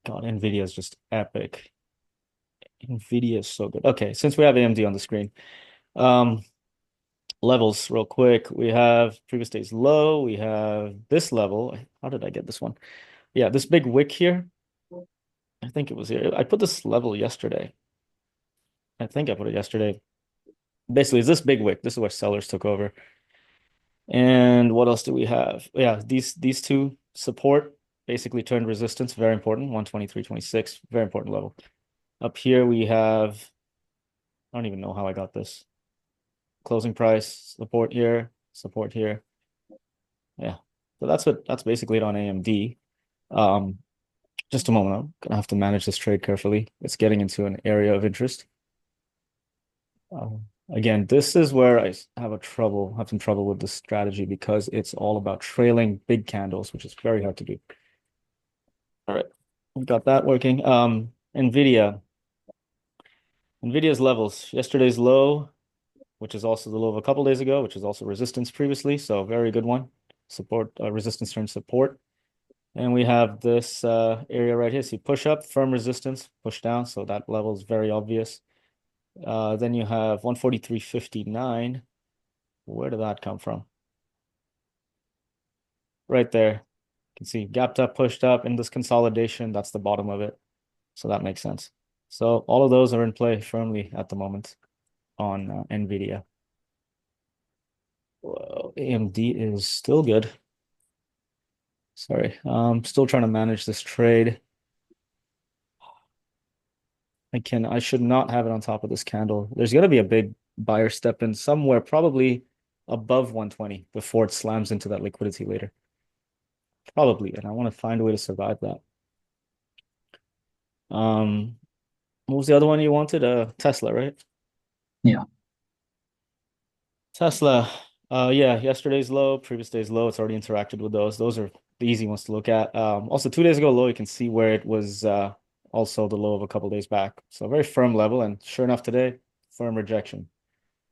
God, Nvidia is just epic. Nvidia is so good. Okay, since we have AMD on the screen, um, levels real quick. We have previous day's low. We have this level. How did I get this one? Yeah, this big wick here. I think it was here. I put this level yesterday. I think I put it yesterday. Basically, it's this big wick. This is where sellers took over. And what else do we have? Yeah, these two support basically turned resistance. Very important. 123.26. Very important level. Up here we have, I don't even know how I got this. Closing price, support here, support here. Yeah. So that's basically it on AMD. Um, just a moment. I'm gonna have to manage this trade carefully. It's getting into an area of interest. Again, this is where I have some trouble with this strategy because it's all about trailing big candles, which is very hard to do. All right, we've got that working. Nvidia's levels. Yesterday's low, which is also the low of a couple days ago, which is also resistance previously. So very good one. Support, resistance turn support. And we have this area right here. See, push up, firm resistance, push down. So that level is very obvious. Then you have 143.59. Where did that come from? Right there. You can see gapped up, pushed up in this consolidation. That's the bottom of it. So that makes sense. So all of those are in play firmly at the moment on NVIDIA. Whoa, AMD is still good. Sorry, I'm still trying to manage this trade. I should not have it on top of this candle. There's gonna be a big buyer step in somewhere, probably above 120 before it slams into that liquidity later. Probably, and I want to find a way to survive that. What was the other one you wanted? Tesla, right? Yeah. Tesla. Yeah, yesterday's low, previous day's low. It's already interacted with those. Those are the easy ones to look at. Also 2 days ago low, you can see where it was also the low of a couple days back. So very firm level, and sure enough today, firm rejection.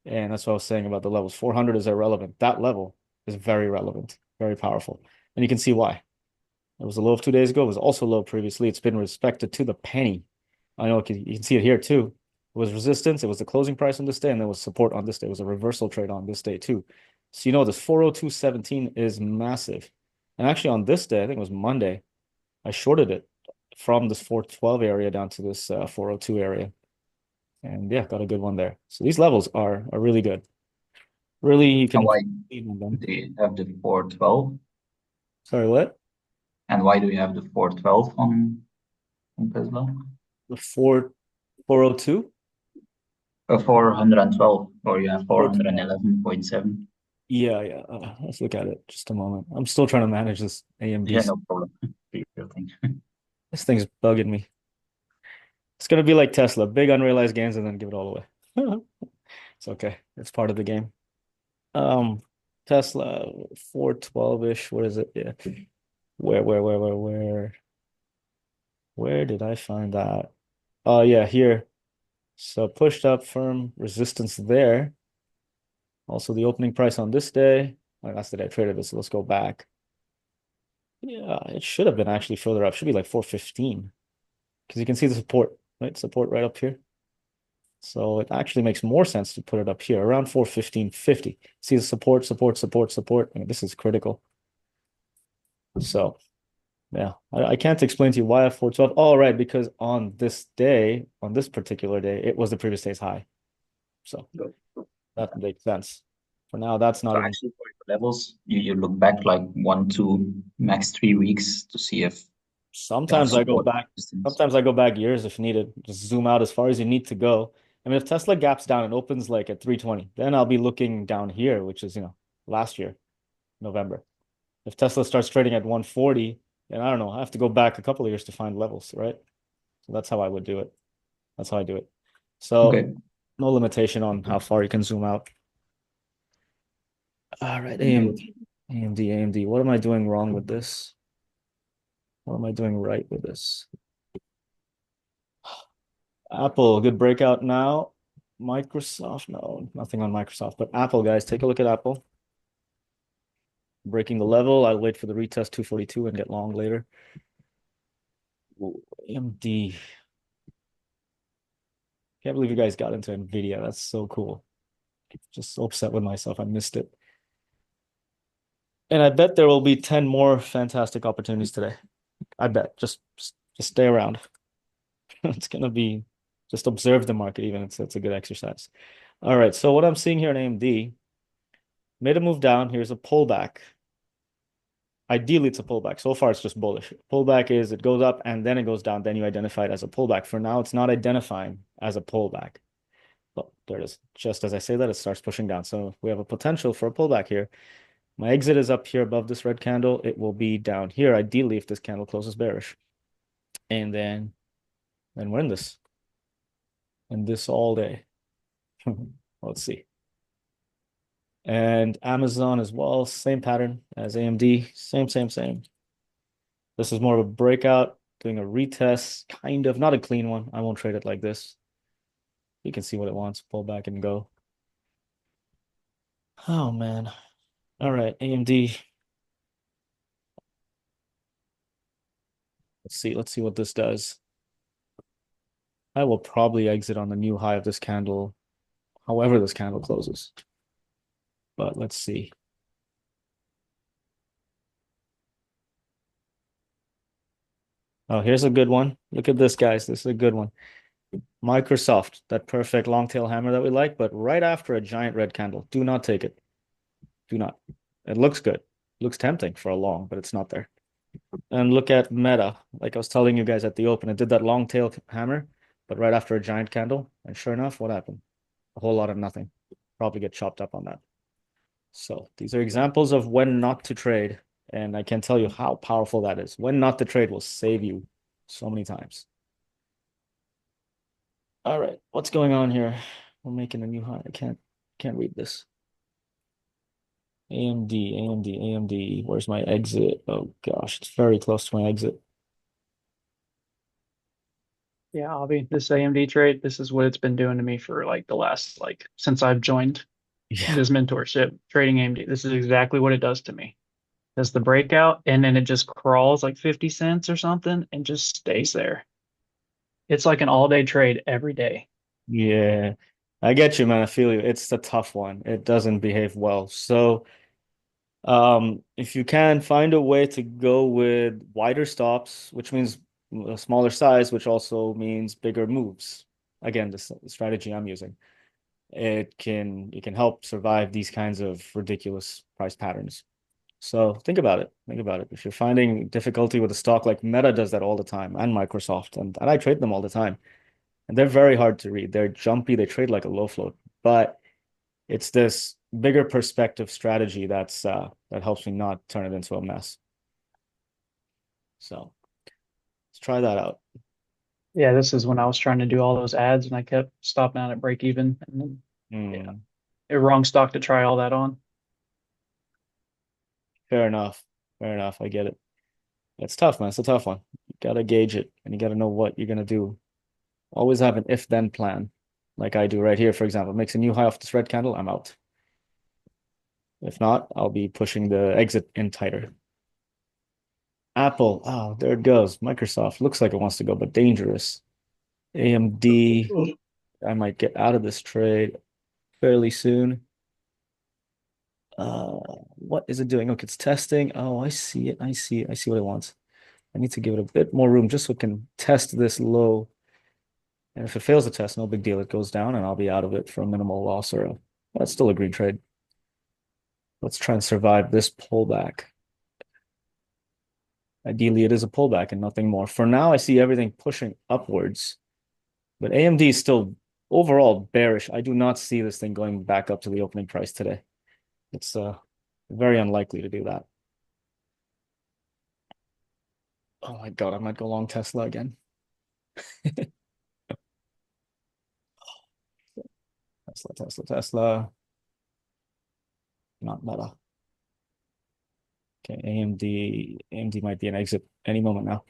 And that's what I was saying about the levels. 400 is irrelevant. That level is very relevant, very powerful. And you can see why. It was a low of 2 days ago. It was also low previously. It's been respected to the penny. I know you can see it here too. It was resistance. It was the closing price on this day, and there was support on this day. It was a reversal trade on this day too. So this 402.17 is massive. And actually on this day, I think it was Monday, I shorted it from this 412 area down to this 402 area. And yeah, got a good one there. So these levels are really good. Really, you And can why lean on them. do you have the 412? Sorry, what? And why do you have the 412 on Tesla? The 402? 412, or you have 412. 411.7. Yeah, yeah. Let's look at it. Just a moment. I'm still trying to manage this AMD. Yeah, no problem. Do your thing. This thing's bugging me. It's gonna be like Tesla, big unrealized gains and then give it all away. It's okay. It's part of the game. Um, Tesla 412-ish. What is it? Yeah. Where did I find that? Oh yeah, here. So pushed up firm resistance there. Also the opening price on this day. Oh, that's the day I traded this. So let's go back. Yeah, it should have been actually further up. Should be like 415. Because you can see the support, right? Support right up here. So it actually makes more sense to put it up here around 415.50. See the support, support, support, support. I mean, this is critical. So yeah, I can't explain to you why at 412. Oh, right, because on this day, on this particular day, it was the previous day's high. So that makes sense. For now, that's not So even. actually, for your levels, you look back like 1, 2, max 3 weeks to see if you have Sometimes I go support back. resistance. Sometimes I go back years if needed. Just zoom out as far as you need to go. I mean, if Tesla gaps down and opens like at 320, then I'll be looking down here, which is, last year, November. If Tesla starts trading at 140, then I don't know. I have to go back a couple of years to find levels, right? So that's how I would do it. That's how I do it. So Okay. no limitation on how far you can zoom out. All right, Good. AMD, AMD, AMD. What am I doing wrong with this? What am I doing right with this? Apple, good breakout now. Microsoft, no, nothing on Microsoft, but Apple, guys, take a look at Apple. Breaking the level. I'll wait for the retest 242 and get long later. Ooh, AMD. Can't believe you guys got into Nvidia. That's so cool. Just so upset with myself. I missed it. And I bet there will be 10 more fantastic opportunities today. I bet. Just stay around. It's gonna be just observe the market even. It's a good exercise. All right. So what I'm seeing here in AMD, made a move down. Here's a pullback. Ideally, it's a pullback. So far, it's just bullish. Pullback is it goes up and then it goes down. Then you identify it as a pullback. For now, it's not identifying as a pullback. But there it is. Just as I say that, it starts pushing down. So we have a potential for a pullback here. My exit is up here above this red candle. It will be down here, ideally, if this candle closes bearish. And then we're in this. In this all day. Let's see. And Amazon as well, same pattern as AMD. Same. This is more of a breakout, doing a retest, kind of, not a clean one. I won't trade it like this. You can see what it wants, pull back and go. Oh man. All right, AMD. Let's see what this does. I will probably exit on the new high of this candle, however this candle closes. But let's see. Oh, here's a good one. Look at this, guys. This is a good one. Microsoft, that perfect long tail hammer that we like, but right after a giant red candle. Do not take it. Do not. It looks good. Looks tempting for a long, but it's not there. And look at Meta. Like I was telling you guys at the open, it did that long tail hammer, but right after a giant candle. And sure enough, what happened? A whole lot of nothing. Probably get chopped up on that. So these are examples of when not to trade. And I can tell you how powerful that is. When not to trade will save you so many times. All right, what's going on here? We're making a new high. I can't read this. AMD, AMD, AMD. Where's my exit? Oh gosh, it's very close to my exit. Yeah, Avi, this AMD trade, this is what it's been doing to me for like the last since I've joined Yeah. this mentorship trading AMD. This is exactly what it does to me. Does the breakout and then it just crawls like 50 cents or something and just stays there. It's like an all-day trade every day. Yeah. I get you, man. I feel you. It's a tough one. It doesn't behave well. So, if you can find a way to go with wider stops, which means a smaller size, which also means bigger moves. Again, the strategy I'm using. It can help survive these kinds of ridiculous price patterns. So think about it. Think about it. If you're finding difficulty with a stock like Meta does that all the time, and Microsoft, and I trade them all the time, and they're very hard to read. They're jumpy. They trade like a low float, but it's this bigger perspective strategy that helps me not turn it into a mess. So let's try that out. Yeah, this is when I was trying to do all those ads and I kept stopping out at break even. And then, yeah, Hmm. a wrong stock to try all that on. Fair enough. Fair enough. I get it. It's tough, man. It's a tough one. You gotta gauge it and you gotta know what you're gonna do. Always have an if-then plan. Like I do right here, for example. Makes a new high off this red candle, I'm out. If not, I'll be pushing the exit in tighter. Apple, oh, there it goes. Microsoft looks like it wants to go, but dangerous. AMD, I might get out of this trade fairly soon. What is it doing? Okay, it's testing. Oh, I see it. I see it. I see what it wants. I need to give it a bit more room just so it can test this low. And if it fails the test, no big deal. It goes down and I'll be out of it for a minimal loss or that's still a green trade. Let's try and survive this pullback. Ideally, it is a pullback and nothing more. For now, I see everything pushing upwards, but AMD is still overall bearish. I do not see this thing going back up to the opening price today. It's very unlikely to do that. Oh my God, I might go long Tesla again. Tesla, Tesla, Tesla. Not meta. Okay, AMD might be an exit any moment now.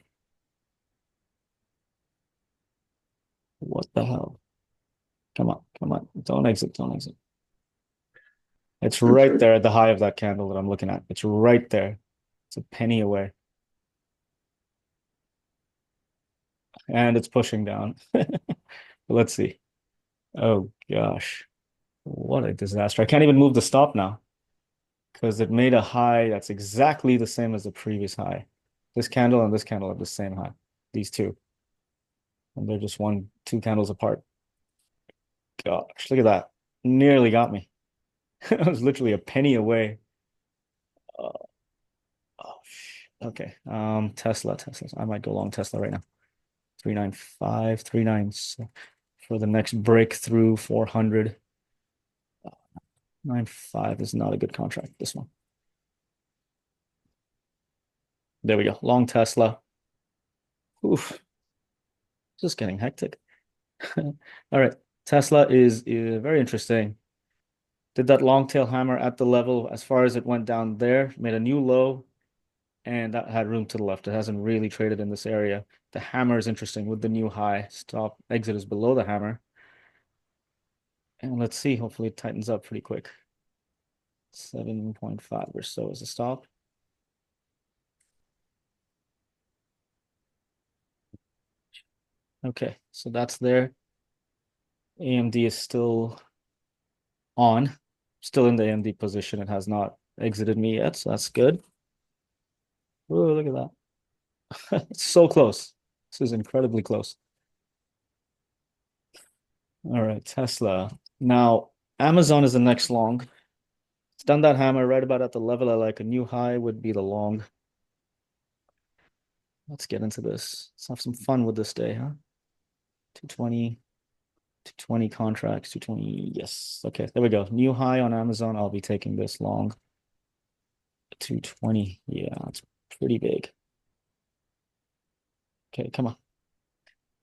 What the hell? Come on, come on. Don't exit, don't exit. It's right there at the high of that candle that I'm looking at. It's right there. It's a penny away. And it's pushing down. Let's see. Oh gosh. What a disaster. I can't even move the stop now because it made a high that's exactly the same as the previous high. This candle and this candle have the same high. These two. And they're just two candles apart. Gosh, look at that. Nearly got me. It was literally a penny away. Uh, oh, okay. Tesla. I might go long Tesla right now. 395, 39 for the next breakthrough 400. 95 is not a good contract, this one. There we go. Long Tesla. Oof. Just getting hectic. All right. Tesla is very interesting. Did that long tail hammer at the level as far as it went down there, made a new low, and that had room to the left. It hasn't really traded in this area. The hammer is interesting with the new high. Stop exit is below the hammer. And let's see. Hopefully it tightens up pretty quick. 7.5 or so is the stop. Okay, so that's there. AMD is still on, still in the AMD position. It has not exited me yet, so that's good. Oh, look at that. It's so close. This is incredibly close. All right, Tesla. Now, Amazon is the next long. It's done that hammer right about at the level I like. A new high would be the long. Let's get into this. Let's have some fun with this day, huh? 220, 220 contracts, 220. Yes. Okay, there we go. New high on Amazon. I'll be taking this long. 220. Yeah, it's pretty big. Okay, come on.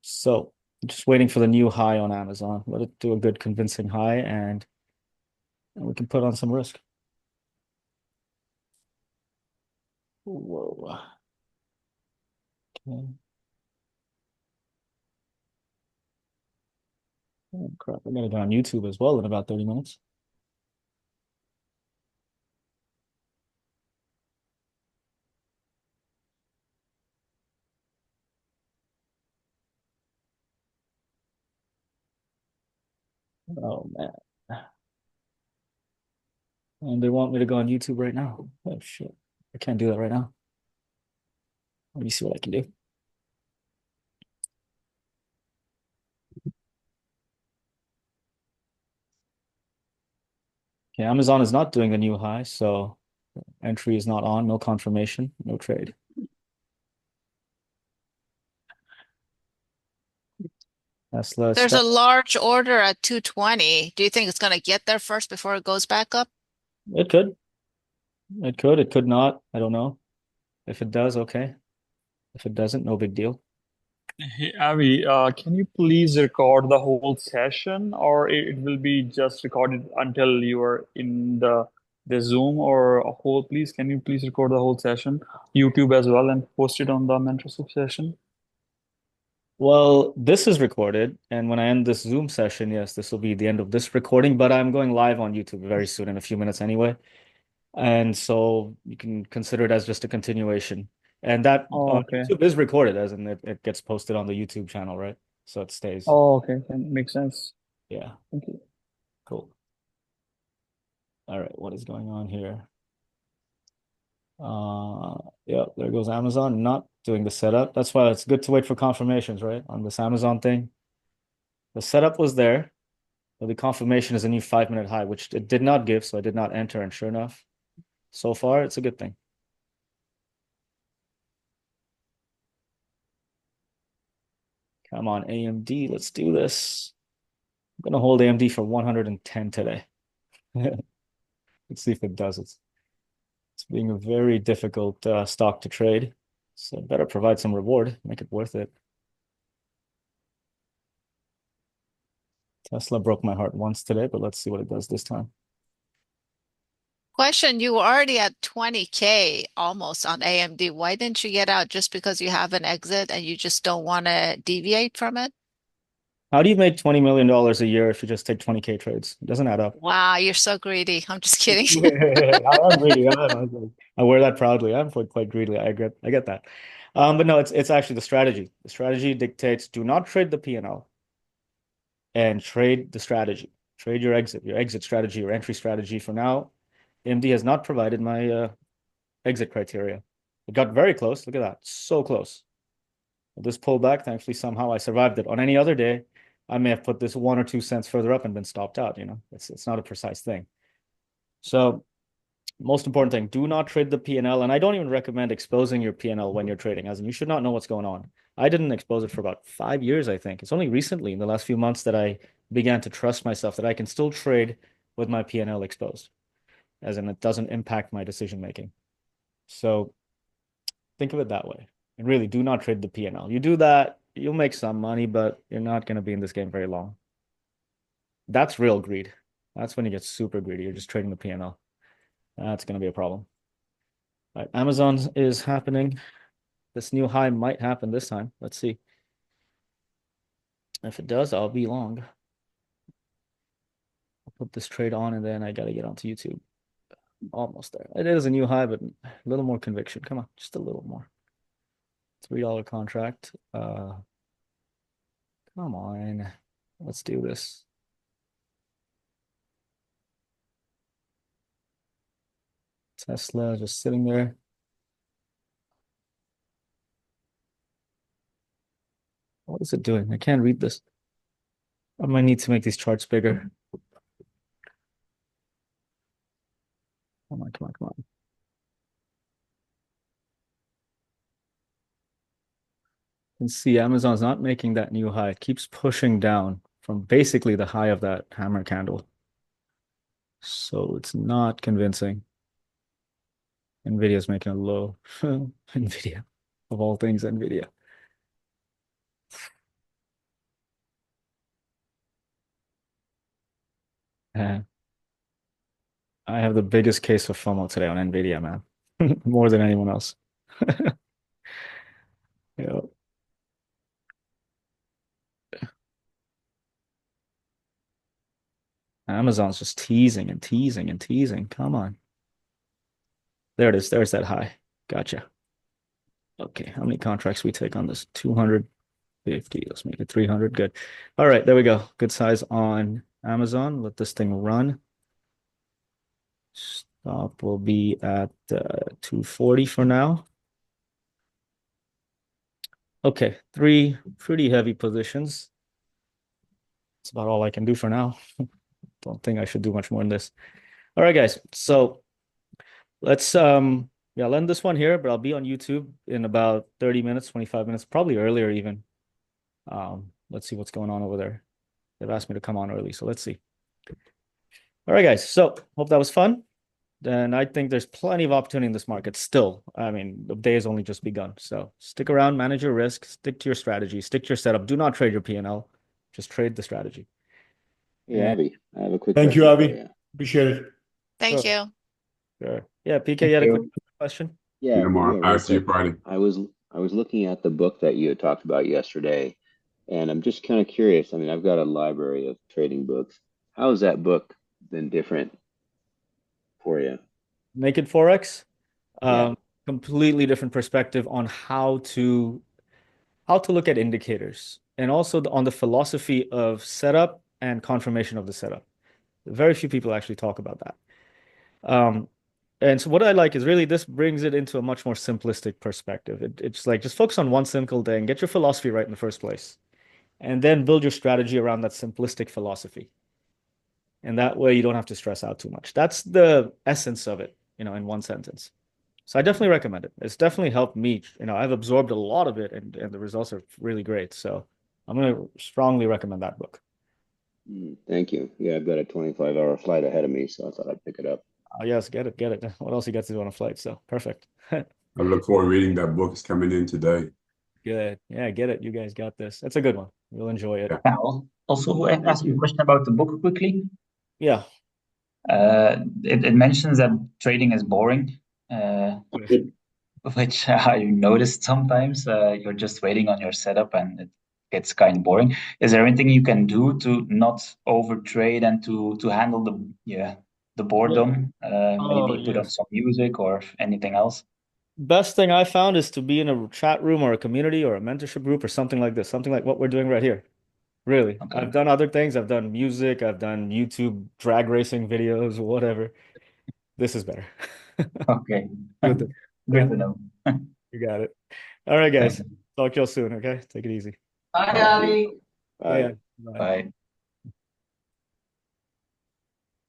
So just waiting for the new high on Amazon. Let it do a good convincing high and we can put on some risk. Whoa. Okay. Oh, crap. I'm gonna go on YouTube as well in about 30 minutes. Oh man. And they want me to go on YouTube right now. Oh shit. I can't do that right now. Let me see what I can do. Okay, Amazon is not doing a new high, so entry is not on, no confirmation, no trade. Tesla There's a stop. large order at 220. Do you think it's going to get there first before it goes back up? It could. It could not. I don't know. If it does, okay. If it doesn't, no big deal. Hey, Avi, can you please record the whole session, or it will be just recorded until you are in the Zoom or a whole? Please, can you please record the whole session, YouTube as well, and post it on the mentorship session? Well, this is recorded, and when I end this Zoom session, yes, this will be the end of this recording, but I'm going live on YouTube very soon in a few minutes anyway. And so you can consider it as just a continuation. And that Oh, okay. YouTube is recorded, as in it gets posted on the YouTube channel, right? So it stays. Oh, okay. That makes sense. Yeah, Thank you. cool. All right, what is going on here? Yeah, there goes Amazon, not doing the setup. That's why it's good to wait for confirmations, right? On this Amazon thing. The setup was there, but the confirmation is a new 5 minute high, which it did not give, so I did not enter. And sure enough, so far it's a good thing. Come on, AMD, let's do this. I'm gonna hold AMD for 110 today. Let's see if it does. It's being a very difficult stock to trade, so it better provide some reward, make it worth it. Tesla broke my heart once today, but let's see what it does this time. Question, you were already at 20K almost on AMD. Why didn't you get out just because you have an exit and you just don't want to deviate from it? How do you make $20 million a year if you just take 20K trades? It doesn't add up. Wow, you're so greedy. I'm just kidding. I'm greedy. I wear that proudly. I'm quite greedy. I get that. But no, it's actually the strategy. The strategy dictates do not trade the P&L and trade the strategy. Trade your exit strategy, your entry strategy. For now, AMD has not provided my exit criteria. It got very close. Look at that. So close. This pullback, thankfully, somehow I survived it. On any other day, I may have put this 1 or 2 cents further up and been stopped out. It's not a precise thing. So most important thing, do not trade the P&L. And I don't even recommend exposing your P&L when you're trading, as in you should not know what's going on. I didn't expose it for about 5 years, I think. It's only recently, in the last few months, that I began to trust myself that I can still trade with my P&L exposed, as in it doesn't impact my decision making. So think of it that way. And really, do not trade the P&L. You do that, you'll make some money, but you're not going to be in this game very long. That's real greed. That's when you get super greedy. You're just trading the P&L. That's going to be a problem. All right, Amazon is happening. This new high might happen this time. Let's see. If it does, I'll be long. I'll put this trade on and then I got to get onto YouTube. Almost there. It is a new high, but a little more conviction. Come on, just a little more. $3 contract. Come on. Let's do this. Tesla just sitting there. What is it doing? I can't read this. I might need to make these charts bigger. Come on, come on, come on. You can see Amazon's not making that new high. It keeps pushing down from basically the high of that hammer candle. So it's not convincing. Nvidia's making a low. Nvidia, of all things, Nvidia. Uh, I have the biggest case of FOMO today on Nvidia, man. More than anyone else. Yeah. Amazon's just teasing and teasing and teasing. Come on. There it is. There's that high. Gotcha. Okay, how many contracts we take on this? 250. Let's make it 300. Good. All right, there we go. Good size on Amazon. Let this thing run. Stop will be at 240 for now. Okay, 3 pretty heavy positions. That's about all I can do for now. Don't think I should do much more than this. All right, guys. So let's yeah, I'll end this one here, but I'll be on YouTube in about 30 minutes, 25 minutes, probably earlier even. Let's see what's going on over there. They've asked me to come on early, so let's see. All right, guys. So hope that was fun. then I think there's plenty of opportunity in this market still. I mean, the day has only just begun. So stick around, manage your risk, stick to your strategy, stick to your setup. Do not trade your P&L. Just trade the strategy. Hey, And Avi, I have a quick Thank you, question for Avi. you. Appreciate it. Thank sure, you. sure. Yeah, PK, you Thank had a quick you. question? Yeah, Tomorrow. yeah, I'll real see you quick. Friday. I was looking at the book that you had talked about yesterday, and I'm just kind of curious. I mean, I've got a library of trading books. How has that book been different for you? Naked Forex. Yeah. Completely different perspective on how to look at indicators and also on the philosophy of setup and confirmation of the setup. Very few people actually talk about that. Um, and so what I like is really this brings it into a much more simplistic perspective. It's like just focus on one single thing, get your philosophy right in the first place, and then build your strategy around that simplistic philosophy. And that way you don't have to stress out too much. That's the essence of it, in one sentence. So I definitely recommend it. It's definitely helped me. I've absorbed a lot of it and the results are really great. So I'm going to strongly recommend that book. Thank you. Yeah, I've got a 25-hour flight ahead of me, so I thought I'd pick it up. Oh, yes, get it, get it. What else you got to do on a flight? So perfect. I look forward to reading that book. It's coming in today. Good. Yeah, get it. You guys got this. That's a good one. You'll enjoy it. Yeah. Can I also ask you a question about the book quickly? Yeah. It mentions that trading is boring, which I noticed sometimes. You're just waiting on your setup and it gets kind of boring. Is there anything you can do to not overtrade and to handle the Yeah. boredom? Oh, Maybe put on yes. some music or anything else? Best thing I found is to be in a chat room or a community or a mentorship group or something like this, something like what we're doing right here. Really. Okay. I've done other things. I've done music. I've done YouTube drag racing videos, whatever. This is better. Okay. Good. Good Yeah, to know. you got it. All right, Thank guys. you. Talk to you all soon, okay? Take it easy. Bye, Thank you. Avi. Yeah, yeah. Bye. Bye. Bye.